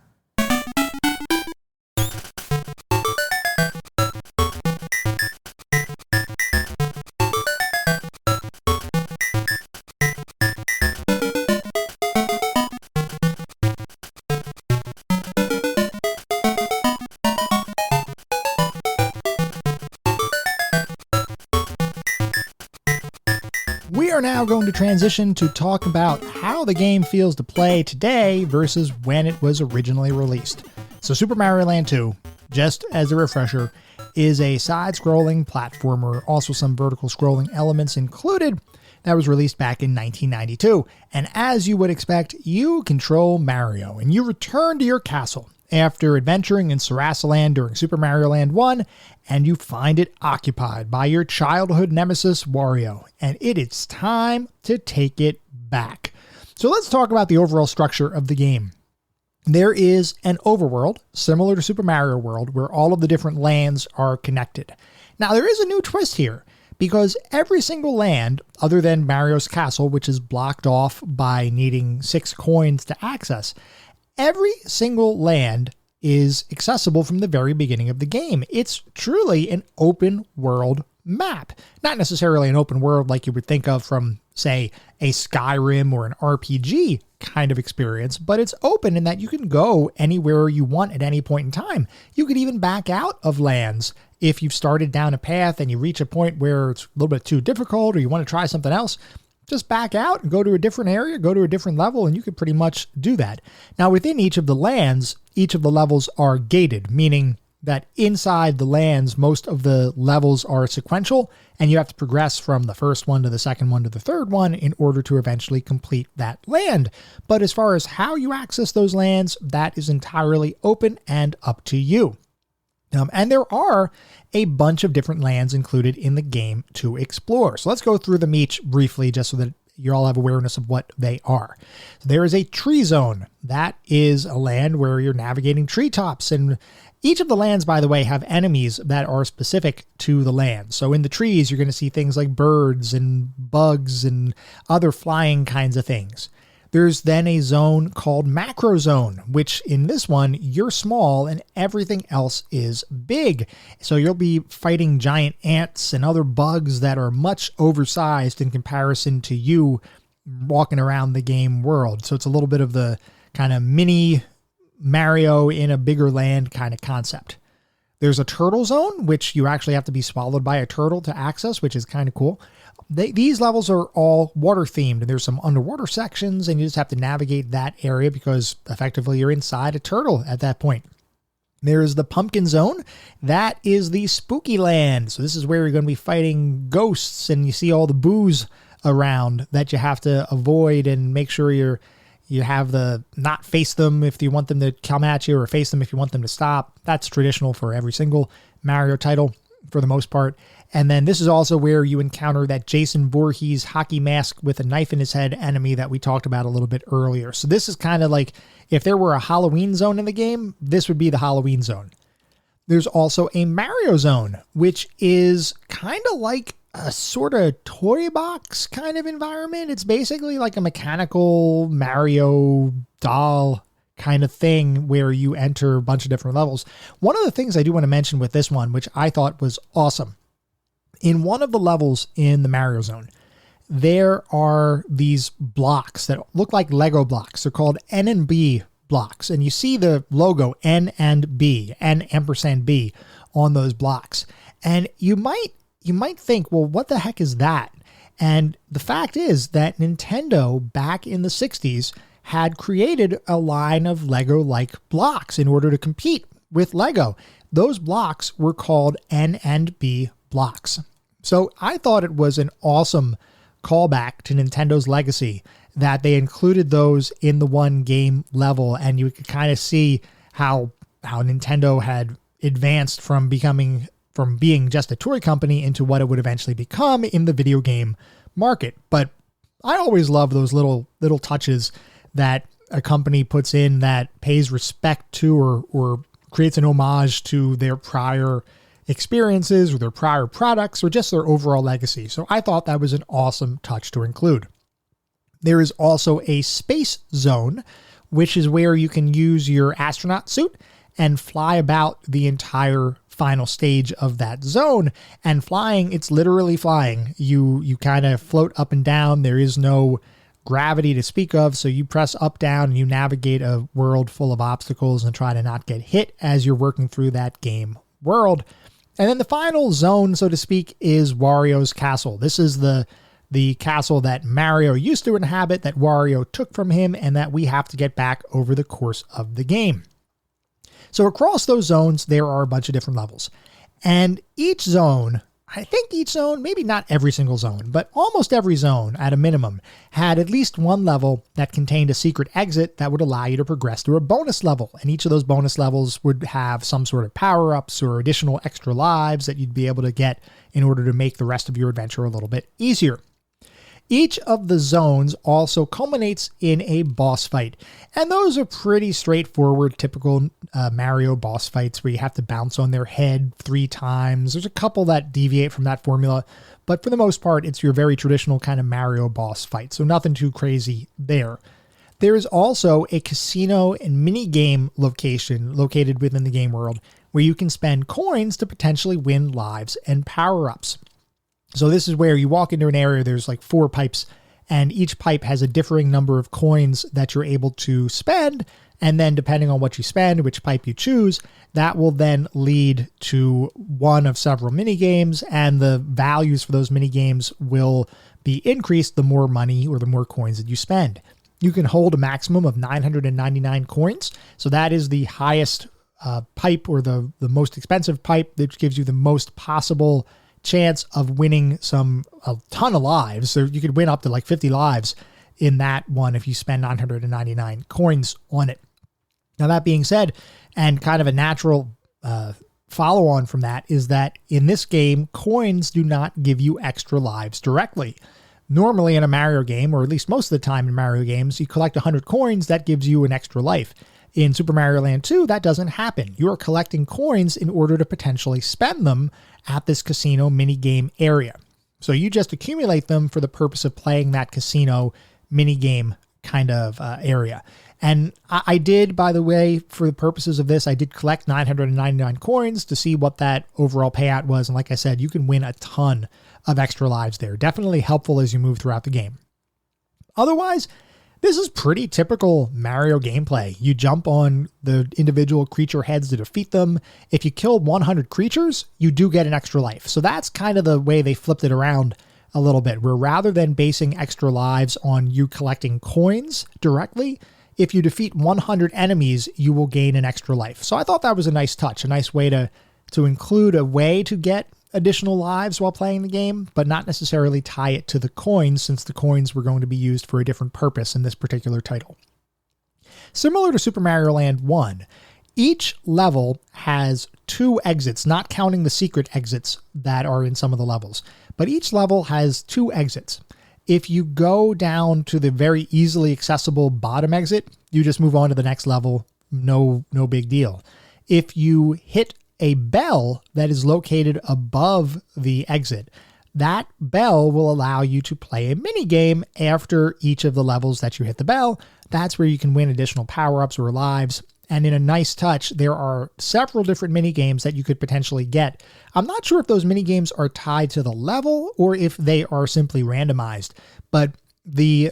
A: We are now going to transition to talk about how the game feels to play today versus when it was originally released. So Super Mario Land 2, just as a refresher, is a side-scrolling platformer, also some vertical scrolling elements included, that was released back in 1992. And as you would expect, you control Mario, and you return to your castle after adventuring in Sarasaland during Super Mario Land 1, and you find it occupied by your childhood nemesis, Wario, and it is time to take it back. So let's talk about the overall structure of the game. There is an overworld, similar to Super Mario World, where all of the different lands are connected. Now, there is a new twist here, because every single land, other than Mario's castle, which is blocked off by needing 6 coins to access, every single land is accessible from the very beginning of the game. It's truly an open world map. Not necessarily an open world like you would think of from, say, a Skyrim or an RPG kind of experience, but it's open in that you can go anywhere you want at any point in time. You could even back out of lands if you've started down a path and you reach a point where it's a little bit too difficult or you want to try something else. Just back out and go to a different area, go to a different level, and you can pretty much do that. Now, within each of the lands, each of the levels are gated, meaning that inside the lands, most of the levels are sequential, and you have to progress from the first one to the second one to the third one in order to eventually complete that land. But as far as how you access those lands, that is entirely open and up to you. And there are a bunch of different lands included in the game to explore. So let's go through them each briefly just so that you all have awareness of what they are. So there is a tree zone. That is a land where you're navigating treetops, and each of the lands, by the way, have enemies that are specific to the land. So in the trees, you're going to see things like birds and bugs and other flying kinds of things. There's then a zone called Macro Zone, which in this one, you're small and everything else is big. So you'll be fighting giant ants and other bugs that are much oversized in comparison to you walking around the game world. So it's a little bit of the kind of mini Mario in a bigger land kind of concept. There's a turtle zone, which you actually have to be swallowed by a turtle to access, which is kind of cool. These levels are all water themed, and there's some underwater sections, and you just have to navigate that area because effectively you're inside a turtle at that point. There's the pumpkin zone. That is the spooky land. So this is where you're going to be fighting ghosts, and you see all the boos around that you have to avoid and make sure you have the not face them if you want them to come at you, or face them if you want them to stop. That's traditional for every single Mario title for the most part. And then this is also where you encounter that Jason Voorhees hockey mask with a knife in his head enemy that we talked about a little bit earlier. So this is kind of like if there were a Halloween zone in the game, this would be the Halloween zone. There's also a Mario zone, which is kind of like a sort of toy box kind of environment. It's basically like a mechanical Mario doll kind of thing where you enter a bunch of different levels. One of the things I do want to mention with this one, which I thought was awesome, in one of the levels in the Mario zone, there are these blocks that look like Lego blocks. They're called N and B blocks. And you see the logo N and B, N ampersand B on those blocks. And you might think, well, what the heck is that? And the fact is that Nintendo back in the 60s had created a line of Lego-like blocks in order to compete with Lego. Those blocks were called N and B blocks. So I thought it was an awesome callback to Nintendo's legacy that they included those in the one game level, and you could kind of see how Nintendo had advanced from being just a toy company into what it would eventually become in the video game market. But I always love those little touches that a company puts in that pays respect to or creates an homage to their prior experiences or their prior products or just their overall legacy. So I thought that was an awesome touch to include. There is also a space zone, which is where you can use your astronaut suit and fly about the entire final stage of that zone. And flying, it's literally flying. You kind of float up and down. There is no gravity to speak of, so you press up, down, and you navigate a world full of obstacles and try to not get hit as you're working through that game world. And then the final zone, so to speak, is Wario's castle. This is the castle that Mario used to inhabit, that Wario took from him, and that we have to get back over the course of the game. So across those zones, there are a bunch of different levels. And each zone, maybe not every single zone, but almost every zone at a minimum, had at least one level that contained a secret exit that would allow you to progress through a bonus level. And each of those bonus levels would have some sort of power-ups or additional extra lives that you'd be able to get in order to make the rest of your adventure a little bit easier. Each of the zones also culminates in a boss fight. And those are pretty straightforward, typical Mario boss fights where you have to bounce on their head 3 times. There's a couple that deviate from that formula, but for the most part, it's your very traditional kind of Mario boss fight. So nothing too crazy there. There is also a casino and mini game location located within the game world where you can spend coins to potentially win lives and power-ups. So this is where you walk into an area, there's like 4 pipes, and each pipe has a differing number of coins that you're able to spend. And then depending on what you spend, which pipe you choose, that will then lead to one of several mini games, and the values for those mini games will be increased the more money or the more coins that you spend. You can hold a maximum of 999 coins. So that is the highest pipe, or the most expensive pipe, that gives you the most possible chance of winning a ton of lives. So you could win up to like 50 lives in that one if you spend 999 coins on it. Now, that being said, and kind of a natural follow on from that, is that in this game, coins do not give you extra lives directly. Normally in a Mario game, or at least most of the time in Mario games, you collect 100 coins, that gives you an extra life. In Super Mario Land 2, that doesn't happen. You are collecting coins in order to potentially spend them at this casino minigame area. So you just accumulate them for the purpose of playing that casino minigame kind of area. And I did, by the way, for the purposes of this, I did collect 999 coins to see what that overall payout was. And like I said, you can win a ton of extra lives there. Definitely helpful as you move throughout the game. Otherwise, this is pretty typical Mario gameplay. You jump on the individual creature heads to defeat them. If you kill 100 creatures, you do get an extra life. So that's kind of the way they flipped it around a little bit, where rather than basing extra lives on you collecting coins directly, if you defeat 100 enemies, you will gain an extra life. So I thought that was a nice touch, a nice way to include a way to get additional lives while playing the game, but not necessarily tie it to the coins, since the coins were going to be used for a different purpose in this particular title. Similar to Super Mario Land 1, each level has 2 exits, not counting the secret exits that are in some of the levels, but each level has 2 exits. If you go down to the very easily accessible bottom exit, you just move on to the next level, no big deal. If you hit a bell that is located above the exit, that bell will allow you to play a mini game after each of the levels that you hit the bell. That's where you can win additional power-ups or lives. And in a nice touch, there are several different mini games that you could potentially get. I'm not sure if those mini games are tied to the level or if they are simply randomized, but the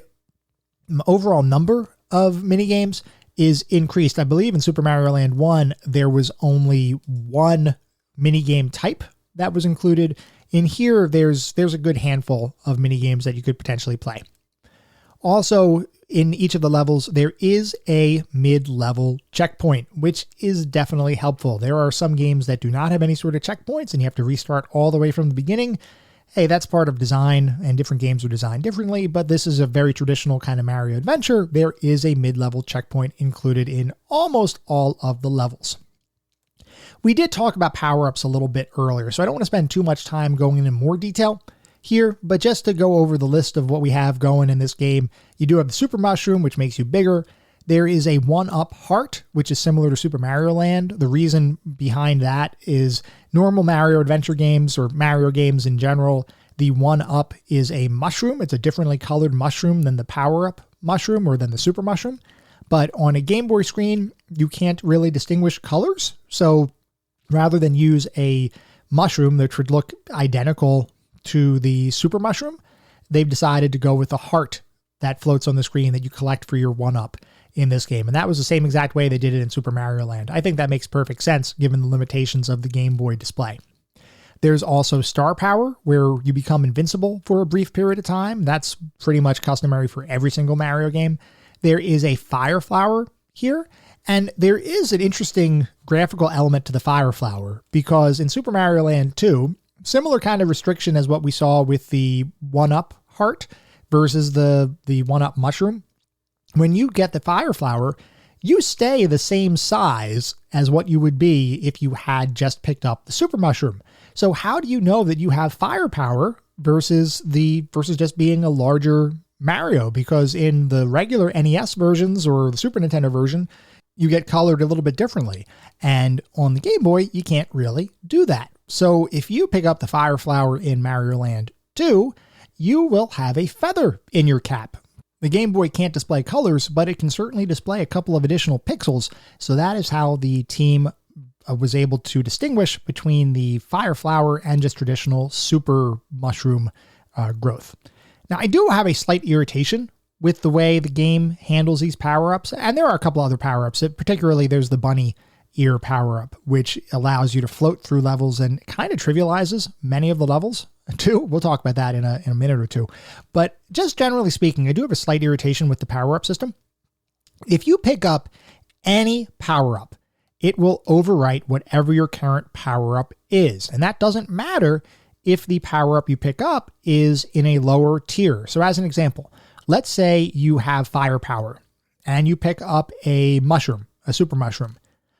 A: overall number of mini games is increased. I believe in Super Mario Land 1, there was only 1 mini game type that was included. In here, there's a good handful of mini games that you could potentially play. Also, in each of the levels, there is a mid-level checkpoint, which is definitely helpful. There are some games that do not have any sort of checkpoints and you have to restart all the way from the beginning. Hey, that's part of design, and different games are designed differently, but this is a very traditional kind of Mario adventure. There is a mid-level checkpoint included in almost all of the levels. We did talk about power-ups a little bit earlier, so I don't want to spend too much time going into more detail here, but just to go over the list of what we have going in this game, you do have the Super Mushroom, which makes you bigger. There is a 1-up heart, which is similar to Super Mario Land. The reason behind that is normal Mario adventure games or Mario games in general, the 1-up is a mushroom. It's a differently colored mushroom than the power-up mushroom or than the Super Mushroom. But on a Game Boy screen, you can't really distinguish colors. So rather than use a mushroom that would look identical to the Super Mushroom, they've decided to go with a heart that floats on the screen that you collect for your 1-up in this game. And that was the same exact way they did it in Super Mario Land. I think that makes perfect sense given the limitations of the Game Boy display. There's also Star Power, where you become invincible for a brief period of time. That's pretty much customary for every single Mario game. There is a Fire Flower here, and there is an interesting graphical element to the Fire Flower, because in Super Mario Land 2, similar kind of restriction as what we saw with the 1-up heart versus the 1-up mushroom. When you get the Fire Flower, you stay the same size as what you would be if you had just picked up the Super Mushroom. So how do you know that you have firepower versus just being a larger Mario? Because in the regular NES versions or the Super Nintendo version, you get colored a little bit differently. And on the Game Boy, you can't really do that. So if you pick up the Fire Flower in Mario Land 2, you will have a feather in your cap. The Game Boy can't display colors, but it can certainly display a couple of additional pixels. So that is how the team was able to distinguish between the Fire Flower and just traditional Super Mushroom growth. Now, I do have a slight irritation with the way the game handles these power-ups, and there are a couple other power-ups. Particularly, there's the bunny ear power-up, which allows you to float through levels and kind of trivializes many of the levels too. We'll talk about that in a minute or two. But just generally speaking, I do have a slight irritation with the power-up system. If you pick up any power-up, it will overwrite whatever your current power-up is. And that doesn't matter if the power-up you pick up is in a lower tier. So as an example, let's say you have firepower and you pick up a mushroom, a Super Mushroom.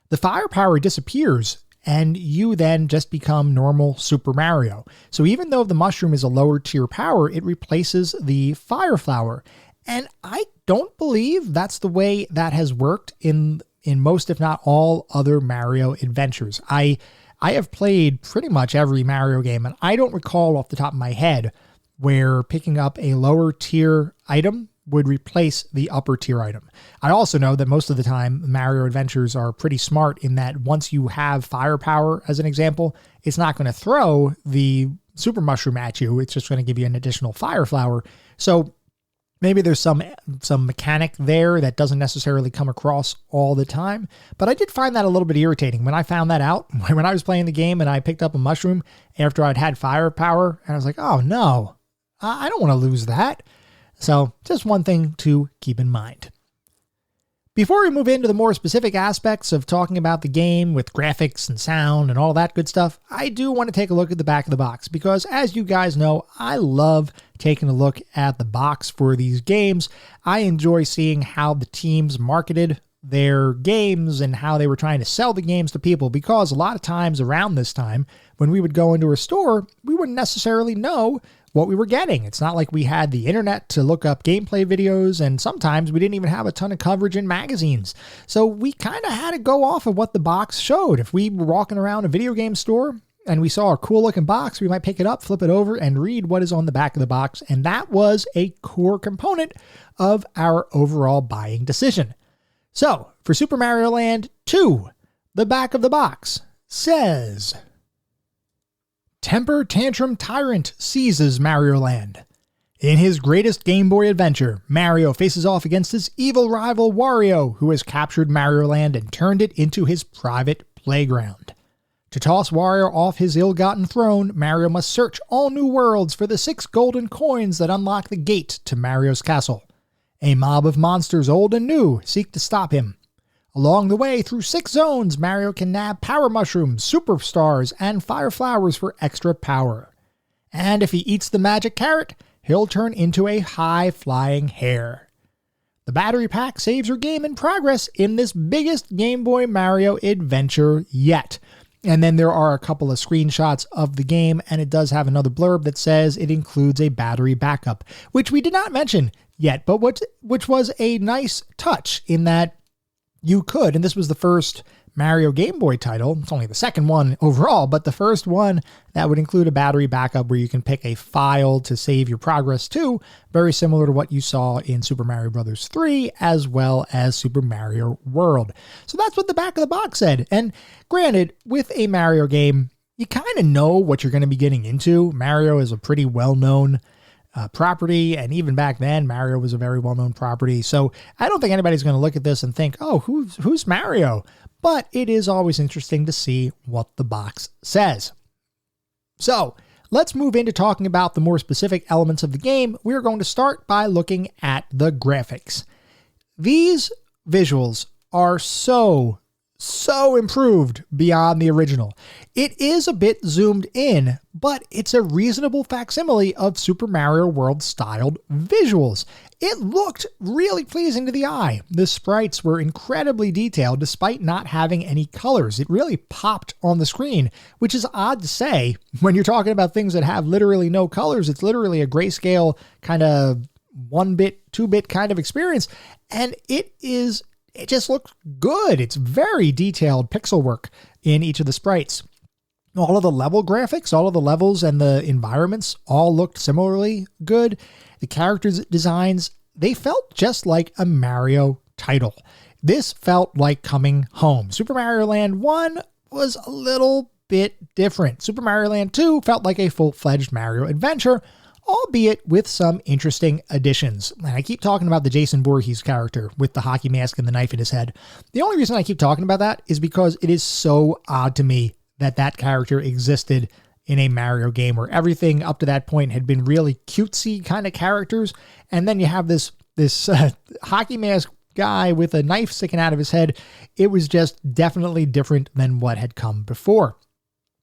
A: The firepower disappears and you then just become normal Super Mario. So even though the mushroom is a lower tier power, it replaces the Fire Flower. And I don't believe that's the way that has worked in most, if not all, other Mario adventures. I have played pretty much every Mario game, and I don't recall off the top of my head where picking up a lower tier item would replace the upper tier item. I also know that most of the time Mario adventures are pretty smart in that once you have firepower, as an example, it's not going to throw the Super Mushroom at you. It's just going to give you an additional Fire Flower. So Maybe there's some mechanic there that doesn't necessarily come across all the time, but I did find that a little bit irritating when I found that out, when I was playing the game and I picked up a mushroom after I'd had firepower, and I was like, oh no, I don't want to lose that. So just one thing to keep in mind. Before we move into the more specific aspects of talking about the game with graphics and sound and all that good stuff, I do want to take a look at the back of the box because, as you guys know, I love taking a look at the box for these games. I enjoy seeing how the teams marketed their games and how they were trying to sell the games to people, because a lot of times around this time, when we would go into a store, we wouldn't necessarily know what we were getting. It's not like we had the internet to look up gameplay videos, and sometimes we didn't even have a ton of coverage in magazines. So we kind of had to go off of what the box showed. If we were walking around a video game store and we saw a cool looking box, we might pick it up, flip it over, and read what is on the back of the box. And that was a core component of our overall buying decision. So for Super Mario Land 2, the back of the box says, Temper Tantrum Tyrant seizes Mario Land. In his greatest Game Boy adventure, Mario faces off against his evil rival Wario, who has captured Mario Land and turned it into his private playground. To toss Wario off his ill-gotten throne, Mario must search all new worlds for the 6 golden coins that unlock the gate to Mario's castle. A mob of monsters old and new seek to stop him. Along the way, through 6 zones, Mario can nab power mushrooms, superstars, and fire flowers for extra power. And if he eats the magic carrot, he'll turn into a high-flying hare. The battery pack saves your game in progress in this biggest Game Boy Mario adventure yet. And then there are a couple of screenshots of the game, and it does have another blurb that says it includes a battery backup, which we did not mention yet, but which was a nice touch in that you could, and this was the first Mario Game Boy title, it's only the second one overall, but the first one that would include a battery backup where you can pick a file to save your progress to, very similar to what you saw in Super Mario Bros. 3 as well as Super Mario World. So that's what the back of the box said. And granted, with a Mario game, you kind of know what you're going to be getting into. Mario is a pretty well-known property, and even back then Mario was a very well-known property, so I don't think anybody's going to look at this and think, oh, who's Mario? But it is always interesting to see what the box says. So let's move into talking about the more specific elements of the game. We're going to start by looking at the graphics. These visuals are so improved beyond the original. It is a bit zoomed in, but it's a reasonable facsimile of Super Mario World styled visuals. It looked really pleasing to the eye. The sprites were incredibly detailed despite not having any colors. It really popped on the screen, which is odd to say when you're talking about things that have literally no colors. It's literally a grayscale kind of 1-bit, 2-bit kind of experience, and it just looks good. It's very detailed pixel work in each of the sprites. All of the level graphics, all of the levels and the environments all looked similarly good. The characters' designs, they felt just like a Mario title. This felt like coming home. Super Mario Land 1 was a little bit different. Super Mario Land 2 felt like a full-fledged Mario adventure, albeit with some interesting additions. And I keep talking about the Jason Voorhees character with the hockey mask and the knife in his head. The only reason I keep talking about that is because it is so odd to me that character existed in a Mario game where everything up to that point had been really cutesy kind of characters. And then you have this hockey mask guy with a knife sticking out of his head. It was just definitely different than what had come before.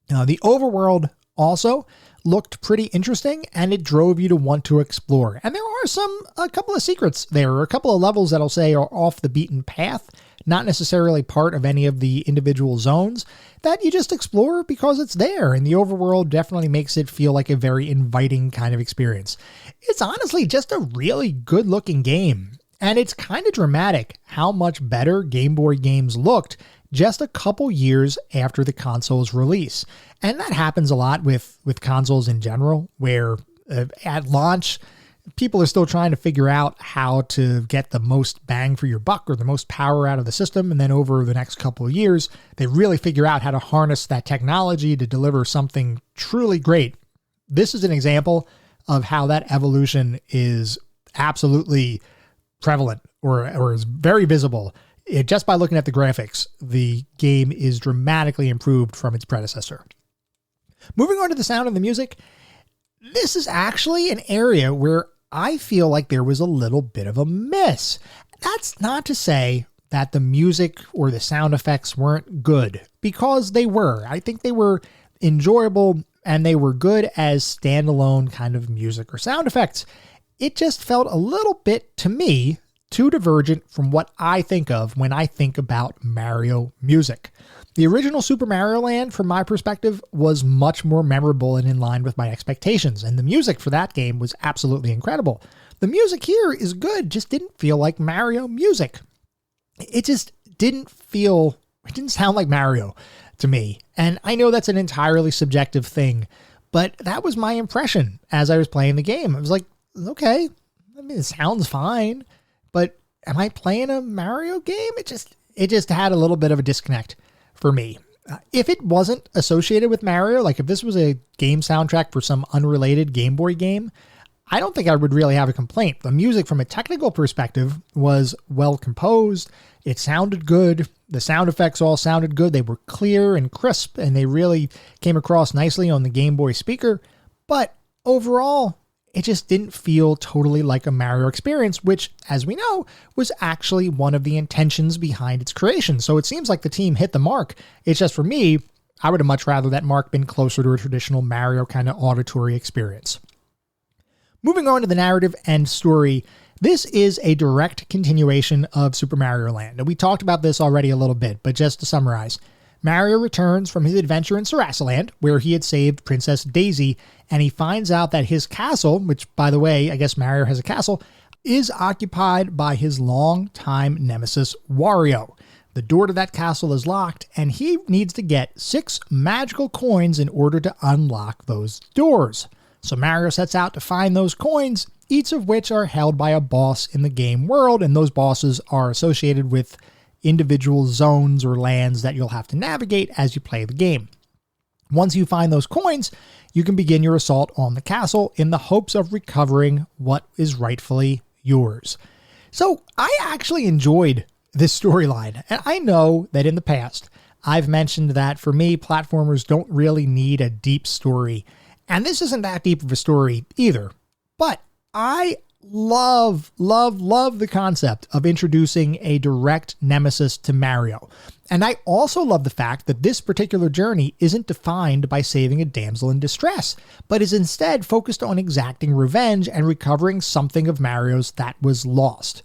A: The overworld also looked pretty interesting, and it drove you to want to explore. And there are a couple of secrets there, or a couple of levels that I'll say are off the beaten path, not necessarily part of any of the individual zones, that you just explore because it's there. And the overworld definitely makes it feel like a very inviting kind of experience. It's honestly just a really good looking game. And it's kind of dramatic how much better Game Boy games looked just a couple years after the console's release. And that happens a lot with consoles in general, where at launch, people are still trying to figure out how to get the most bang for your buck or the most power out of the system. And then over the next couple of years, they really figure out how to harness that technology to deliver something truly great. This is an example of how that evolution is absolutely prevalent or is very visible. Just by looking at the graphics, the game is dramatically improved from its predecessor. Moving on to the sound and the music, this is actually an area where I feel like there was a little bit of a miss. That's not to say that the music or the sound effects weren't good, because they were. I think they were enjoyable and they were good as standalone kind of music or sound effects. It just felt a little bit, to me, too divergent from what I think of when I think about Mario music. The original Super Mario Land, from my perspective, was much more memorable and in line with my expectations, and the music for that game was absolutely incredible. The music here is good, just didn't feel like Mario music. It just didn't sound like Mario to me. And I know that's an entirely subjective thing, but that was my impression as I was playing the game. I was like, okay, I mean, it sounds fine, but am I playing a Mario game? It just had a little bit of a disconnect for me. If it wasn't associated with Mario, like if this was a game soundtrack for some unrelated Game Boy game, I don't think I would really have a complaint. The music from a technical perspective was well composed. It sounded good. The sound effects all sounded good. They were clear and crisp, and they really came across nicely on the Game Boy speaker. But overall, it just didn't feel totally like a Mario experience, which, as we know, was actually one of the intentions behind its creation. So it seems like the team hit the mark. It's just, for me, I would have much rather that mark been closer to a traditional Mario kind of auditory experience. Moving on to the narrative and story, this is a direct continuation of Super Mario Land. And we talked about this already a little bit, but just to summarize, Mario returns from his adventure in Sarasaland, where he had saved Princess Daisy, and he finds out that his castle, which, by the way, I guess Mario has a castle, is occupied by his longtime nemesis, Wario. The door to that castle is locked, and he needs to get 6 magical coins in order to unlock those doors. So Mario sets out to find those coins, each of which are held by a boss in the game world, and those bosses are associated with individual zones or lands that you'll have to navigate as you play the game. Once you find those coins, you can begin your assault on the castle in the hopes of recovering what is rightfully yours. So I actually enjoyed this storyline, and I know that in the past I've mentioned that for me, platformers don't really need a deep story, and this isn't that deep of a story either, but I love the concept of introducing a direct nemesis to Mario. And I also love the fact that this particular journey isn't defined by saving a damsel in distress, but is instead focused on exacting revenge and recovering something of Mario's that was lost.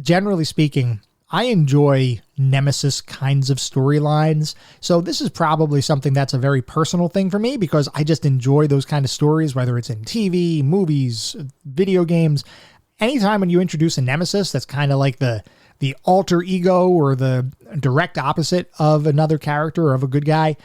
A: Generally speaking, I enjoy nemesis kinds of storylines, so this is probably something that's a very personal thing for me because I just enjoy those kind of stories, whether it's in TV, movies, video games. Anytime when you introduce a nemesis that's kind of like the alter ego or the direct opposite of another character or of a good guy,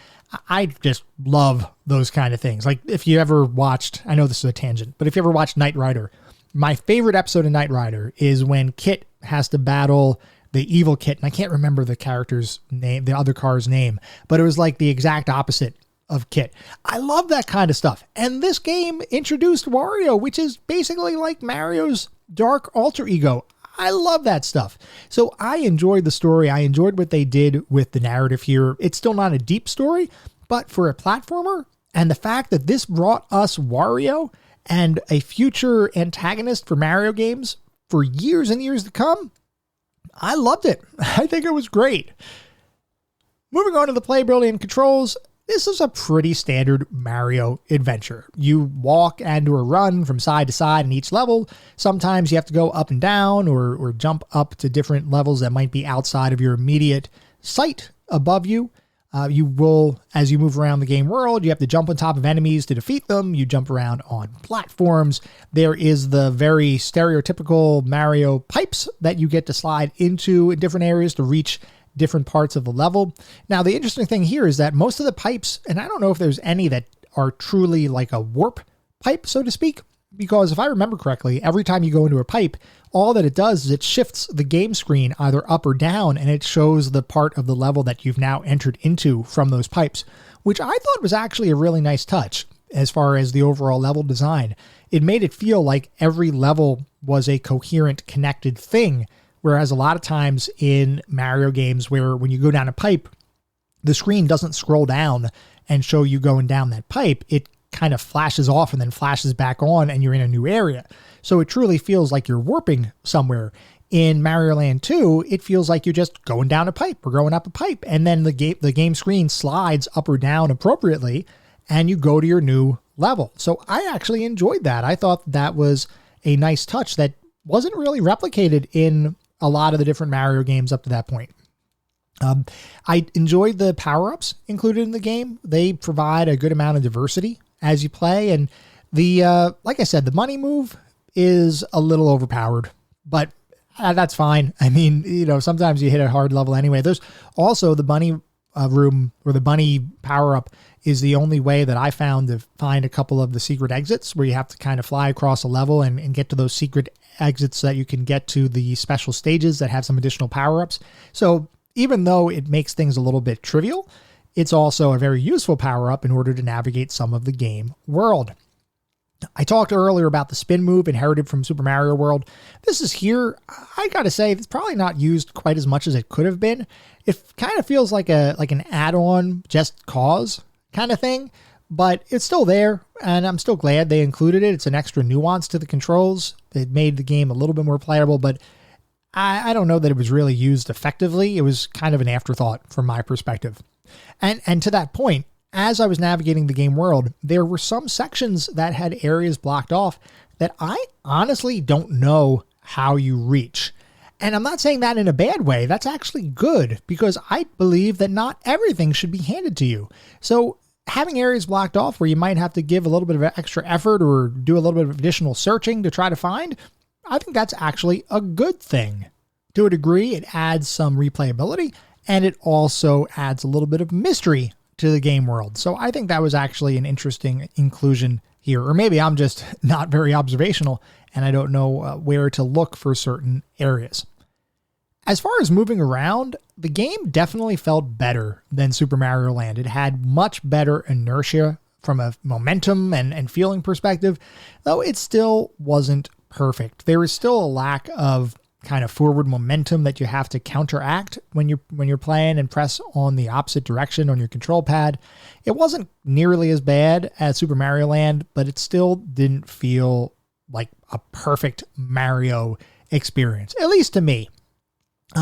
A: I just love those kind of things. Like if you ever watched, I know this is a tangent, but if you ever watched Knight Rider, my favorite episode of Knight Rider is when Kit has to battle the evil Kit, and I can't remember the character's name, the other car's name, but it was like the exact opposite of Kit. I love that kind of stuff. And this game introduced Wario, which is basically like Mario's dark alter ego. I love that stuff. So I enjoyed the story. I enjoyed what they did with the narrative here. It's still not a deep story, but for a platformer, and the fact that this brought us Wario and a future antagonist for Mario games for years and years to come, I loved it. I think it was great. Moving on to the playability and controls, this is a pretty standard Mario adventure. You walk and or run from side to side in each level. Sometimes you have to go up and down or jump up to different levels that might be outside of your immediate sight above you. You will, as you move around the game world, you have to jump on top of enemies to defeat them. You jump around on platforms. There is the very stereotypical Mario pipes that you get to slide into in different areas to reach different parts of the level. Now, the interesting thing here is that most of the pipes, and I don't know if there's any that are truly like a warp pipe, so to speak, because if I remember correctly, every time you go into a pipe, all that it does is it shifts the game screen either up or down, and it shows the part of the level that you've now entered into from those pipes, which I thought was actually a really nice touch. as far as the overall level design. It made it feel like every level was a coherent, connected thing, whereas a lot of times in Mario games where when you go down a pipe, the screen doesn't scroll down and show you going down that pipe. It kind of flashes off and then flashes back on and you're in a new area. So it truly feels like you're warping somewhere. In Mario Land 2, it feels like you're just going down a pipe or going up a pipe, and then the game screen slides up or down appropriately, and you go to your new level. So I actually enjoyed that. I thought that was a nice touch that wasn't really replicated in a lot of the different Mario games up to that point. I enjoyed the power-ups included in the game. They provide a good amount of diversity as you play, and the like I said, the money move is a little overpowered, but that's fine. I mean, you know, sometimes you hit a hard level anyway. There's also the bunny room, or the bunny power-up is the only way that I found to find a couple of the secret exits where you have to kind of fly across a level and get to those secret exits so that you can get to the special stages that have some additional power-ups. So even though it makes things a little bit trivial, it's also a very useful power-up in order to navigate some of the game world. I talked earlier about the spin move inherited from Super Mario World. This is here. I gotta say, it's probably not used quite as much as it could have been. It kind of feels like an add-on, just cause kind of thing, but it's still there, and I'm still glad they included it. It's an extra nuance to the controls. It made the game a little bit more playable, but I don't know that it was really used effectively. It was kind of an afterthought from my perspective. And to that point, as I was navigating the game world, there were some sections that had areas blocked off that I honestly don't know how you reach. And I'm not saying that in a bad way. That's actually good, because I believe that not everything should be handed to you. So having areas blocked off where you might have to give a little bit of extra effort or do a little bit of additional searching to try to find, I think that's actually a good thing. To a degree, it adds some replayability, and it also adds a little bit of mystery to the game world. So I think that was actually an interesting inclusion here. Or maybe I'm just not very observational and I don't know where to look for certain areas. As far as moving around, the game definitely felt better than Super Mario Land. It had much better inertia from a momentum and feeling perspective, though it still wasn't perfect. There is still a lack of kind of forward momentum that you have to counteract when you're playing and press on the opposite direction on your control pad. It wasn't nearly as bad as Super Mario Land, but it still didn't feel like a perfect Mario experience, at least to me.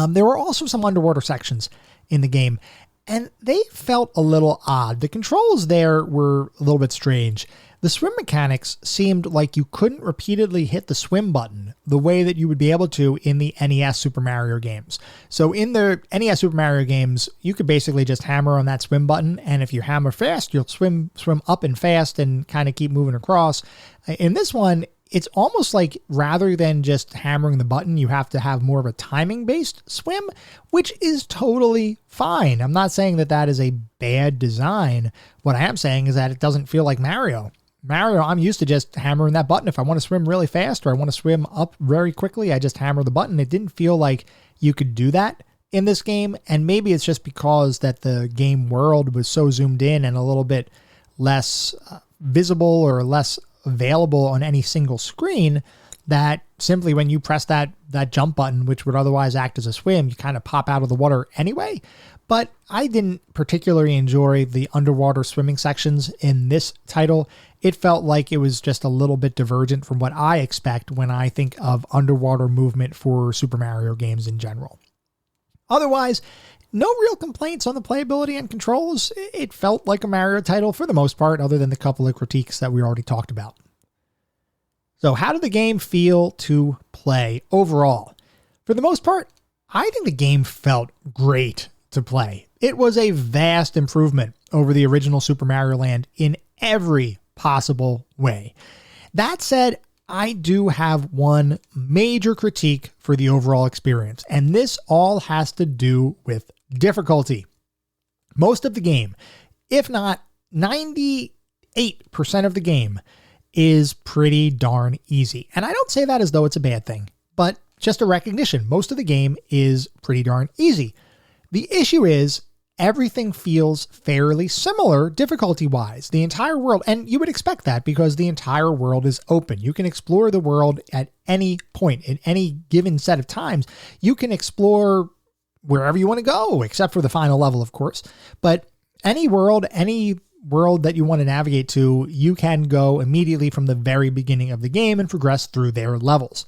A: There were also some underwater sections in the game, and they felt a little odd. The controls there were a little bit strange. The swim mechanics seemed like you couldn't repeatedly hit the swim button the way that you would be able to in the NES Super Mario games. So in the NES Super Mario games, you could basically just hammer on that swim button, and if you hammer fast, you'll swim up and fast and kind of keep moving across. In this one, it's almost like rather than just hammering the button, you have to have more of a timing-based swim, which is totally fine. I'm not saying that that is a bad design. What I am saying is that it doesn't feel like Mario. Mario, I'm used to just hammering that button. If I want to swim really fast or I want to swim up very quickly, I just hammer the button. It didn't feel like you could do that in this game, and maybe it's just because that the game world was so zoomed in and a little bit less visible or less available on any single screen, that simply when you press that jump button, which would otherwise act as a swim, you kind of pop out of the water anyway. But I didn't particularly enjoy the underwater swimming sections in this title. It felt like it was just a little bit divergent from what I expect when I think of underwater movement for Super Mario games in general. Otherwise, no real complaints on the playability and controls. It felt like a Mario title for the most part, other than the couple of critiques that we already talked about. So how did the game feel to play overall? For the most part, I think the game felt great to play. It was a vast improvement over the original Super Mario Land in every possible way. That said, I do have one major critique for the overall experience, and this all has to do with difficulty. Most of the game, if not 98% of the game, is pretty darn easy. And I don't say that as though it's a bad thing, but just a recognition. Most of the game is pretty darn easy. The issue is everything feels fairly similar difficulty-wise. The entire world, and you would expect that because the entire world is open. You can explore the world at any point, in any given set of times. You can explore wherever you want to go, except for the final level, of course. But any world that you want to navigate to, you can go immediately from the very beginning of the game and progress through their levels.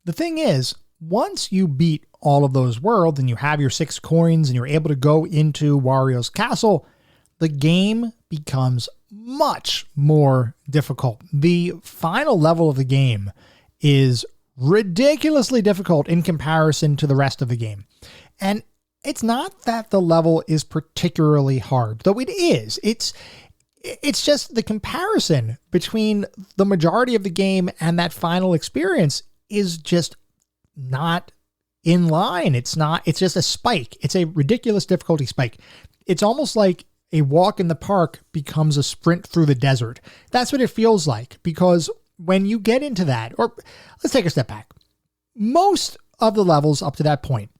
A: The thing is, once you beat all of those worlds and you have your 6 coins and you're able to go into Wario's castle, the game becomes much more difficult. The final level of the game is ridiculously difficult in comparison to the rest of the game. And it's not that the level is particularly hard, though it is. It's just the comparison between the majority of the game and that final experience is just not in line. It's just a spike. It's a ridiculous difficulty spike. It's almost like a walk in the park becomes a sprint through the desert. That's what it feels like, because when you get into that, or let's take a step back. Most of the levels up to that point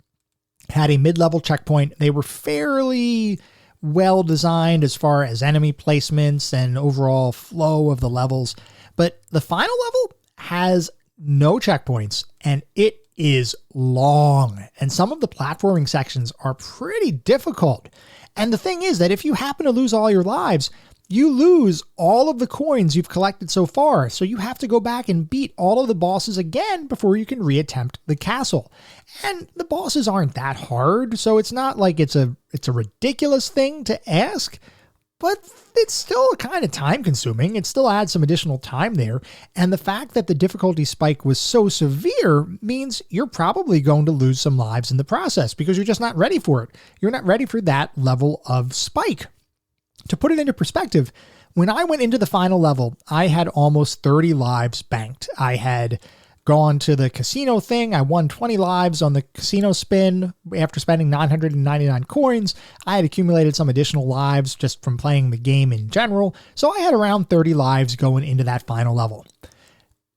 A: had a mid-level checkpoint. They were fairly well designed as far as enemy placements and overall flow of the levels. But the final level has no checkpoints, and it is long. And some of the platforming sections are pretty difficult. And the thing is that if you happen to lose all your lives, you lose all of the coins you've collected so far. So you have to go back and beat all of the bosses again before you can reattempt the castle. And the bosses aren't that hard, so it's not like it's a ridiculous thing to ask, but it's still kind of time consuming. It still adds some additional time there. And the fact that the difficulty spike was so severe means you're probably going to lose some lives in the process because you're just not ready for it. You're not ready for that level of spike. To put it into perspective, when I went into the final level, I had almost 30 lives banked. I had gone to the casino thing. I won 20 lives on the casino spin after spending 999 coins. I had accumulated some additional lives just from playing the game in general. So I had around 30 lives going into that final level.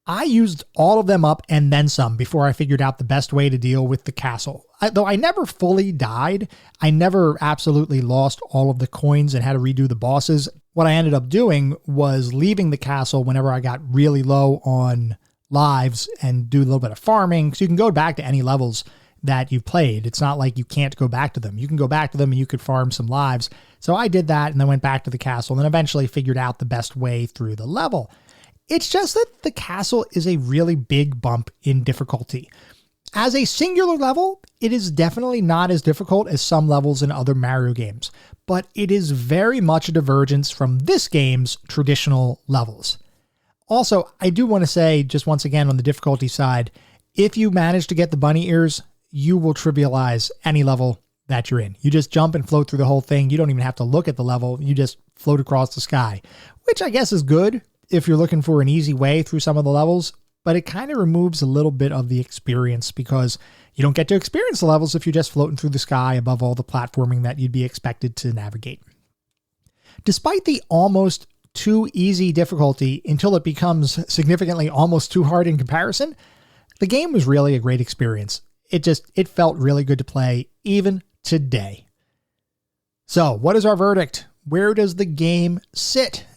A: I used all of them up and then some before I figured out the best way to deal with the castle. Though I never fully died, I never absolutely lost all of the coins and had to redo the bosses. What I ended up doing was leaving the castle whenever I got really low on lives and do a little bit of farming. So you can go back to any levels that you've played. It's not like you can't go back to them. You can go back to them and you could farm some lives. So I did that and then went back to the castle and then eventually figured out the best way through the level. It's just that the castle is a really big bump in difficulty. As a singular level, it is definitely not as difficult as some levels in other Mario games, but it is very much a divergence from this game's traditional levels. Also, I do want to say, just once again on the difficulty side, if you manage to get the bunny ears, you will trivialize any level that you're in. You just jump and float through the whole thing. You don't even have to look at the level. You just float across the sky, which I guess is good if you're looking for an easy way through some of the levels, but it kind of removes a little bit of the experience because you don't get to experience the levels if you're just floating through the sky above all the platforming that you'd be expected to navigate. Despite the almost too easy difficulty until it becomes significantly almost too hard in comparison, the game was really a great experience. It felt really good to play even today. So what is our verdict? Where does the game sit?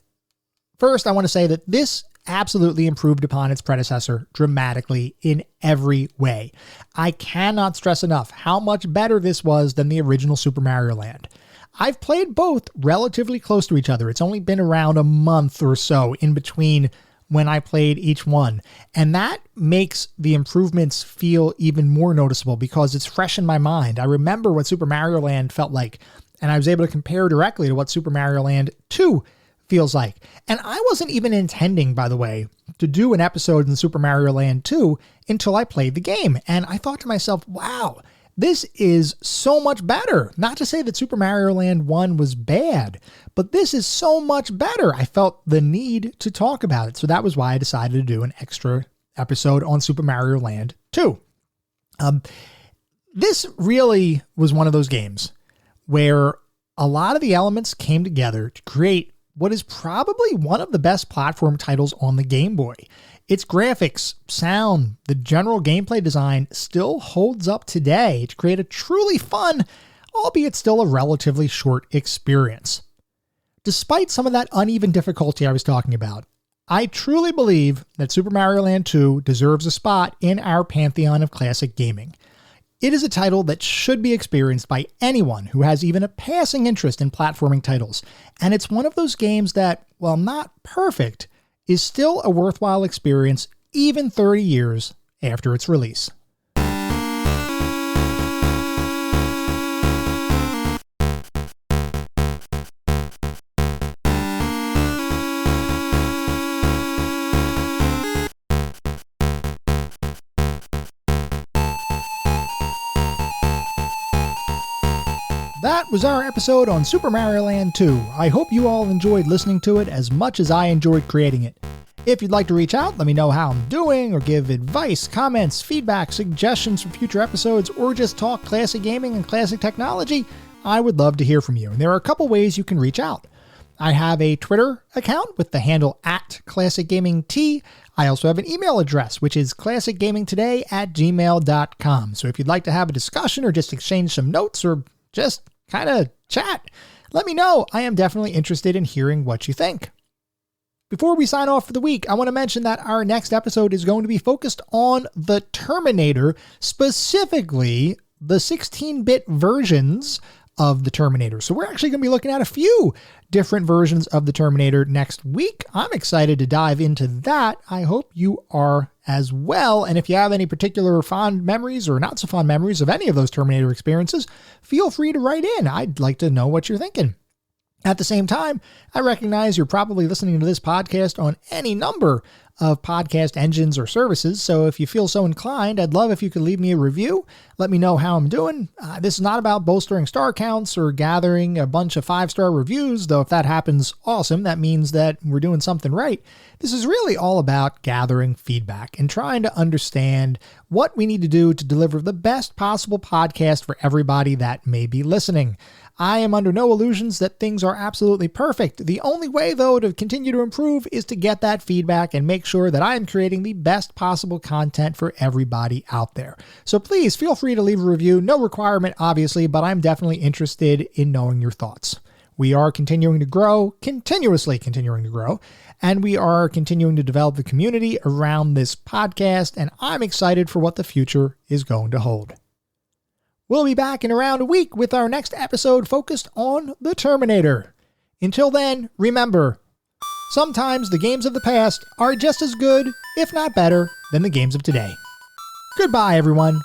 A: First, I want to say that this absolutely improved upon its predecessor dramatically in every way. I cannot stress enough how much better this was than the original Super Mario Land. I've played both relatively close to each other. It's only been around a month or so in between when I played each one. And that makes the improvements feel even more noticeable because it's fresh in my mind. I remember what Super Mario Land felt like, and I was able to compare directly to what Super Mario Land 2 feels like. And I wasn't even intending, by the way, to do an episode in Super Mario Land 2 until I played the game. And I thought to myself, wow, this is so much better. Not to say that Super Mario Land 1 was bad, but this is so much better. I felt the need to talk about it. So that was why I decided to do an extra episode on Super Mario Land 2. This really was one of those games where a lot of the elements came together to create what is probably one of the best platform titles on the Game Boy. Its graphics, sound, the general gameplay design still holds up today to create a truly fun, albeit still a relatively short experience. Despite some of that uneven difficulty I was talking about, I truly believe that Super Mario Land 2 deserves a spot in our pantheon of classic gaming. It is a title that should be experienced by anyone who has even a passing interest in platforming titles, and it's one of those games that, while not perfect, is still a worthwhile experience even 30 years after its release. That was our episode on Super Mario Land 2. I hope you all enjoyed listening to it as much as I enjoyed creating it. If you'd like to reach out, let me know how I'm doing, or give advice, comments, feedback, suggestions for future episodes, or just talk classic gaming and classic technology, I would love to hear from you. And there are a couple ways you can reach out. I have a Twitter account with the handle @ClassicGamingT. I also have an email address, which is classicgamingtoday@gmail.com. So if you'd like to have a discussion or just exchange some notes or just kind of chat, let me know. I am definitely interested in hearing what you think. Before we sign off for the week, I want to mention that our next episode is going to be focused on the Terminator, specifically the 16-bit versions of the Terminator. So we're actually going to be looking at a few different versions of the Terminator next week. I'm excited to dive into that. I hope you are as well. And if you have any particular fond memories or not so fond memories of any of those Terminator experiences, feel free to write in. I'd like to know what you're thinking. At the same time, I recognize you're probably listening to this podcast on any number of podcast engines or services, so if you feel so inclined, I'd love if you could leave me a review. Let me know how I'm doing. This is not about bolstering star counts or gathering a bunch of 5-star reviews, though if that happens, awesome. That means that we're doing something right. This is really all about gathering feedback and trying to understand what we need to do to deliver the best possible podcast for everybody that may be listening. I am under no illusions that things are absolutely perfect. The only way, though, to continue to improve is to get that feedback and make sure that I am creating the best possible content for everybody out there. So please feel free to leave a review. No requirement, obviously, but I'm definitely interested in knowing your thoughts. We are continuously continuing to grow, and we are continuing to develop the community around this podcast, and I'm excited for what the future is going to hold. We'll be back in around a week with our next episode focused on the Terminator. Until then, remember, sometimes the games of the past are just as good, if not better, than the games of today. Goodbye, everyone.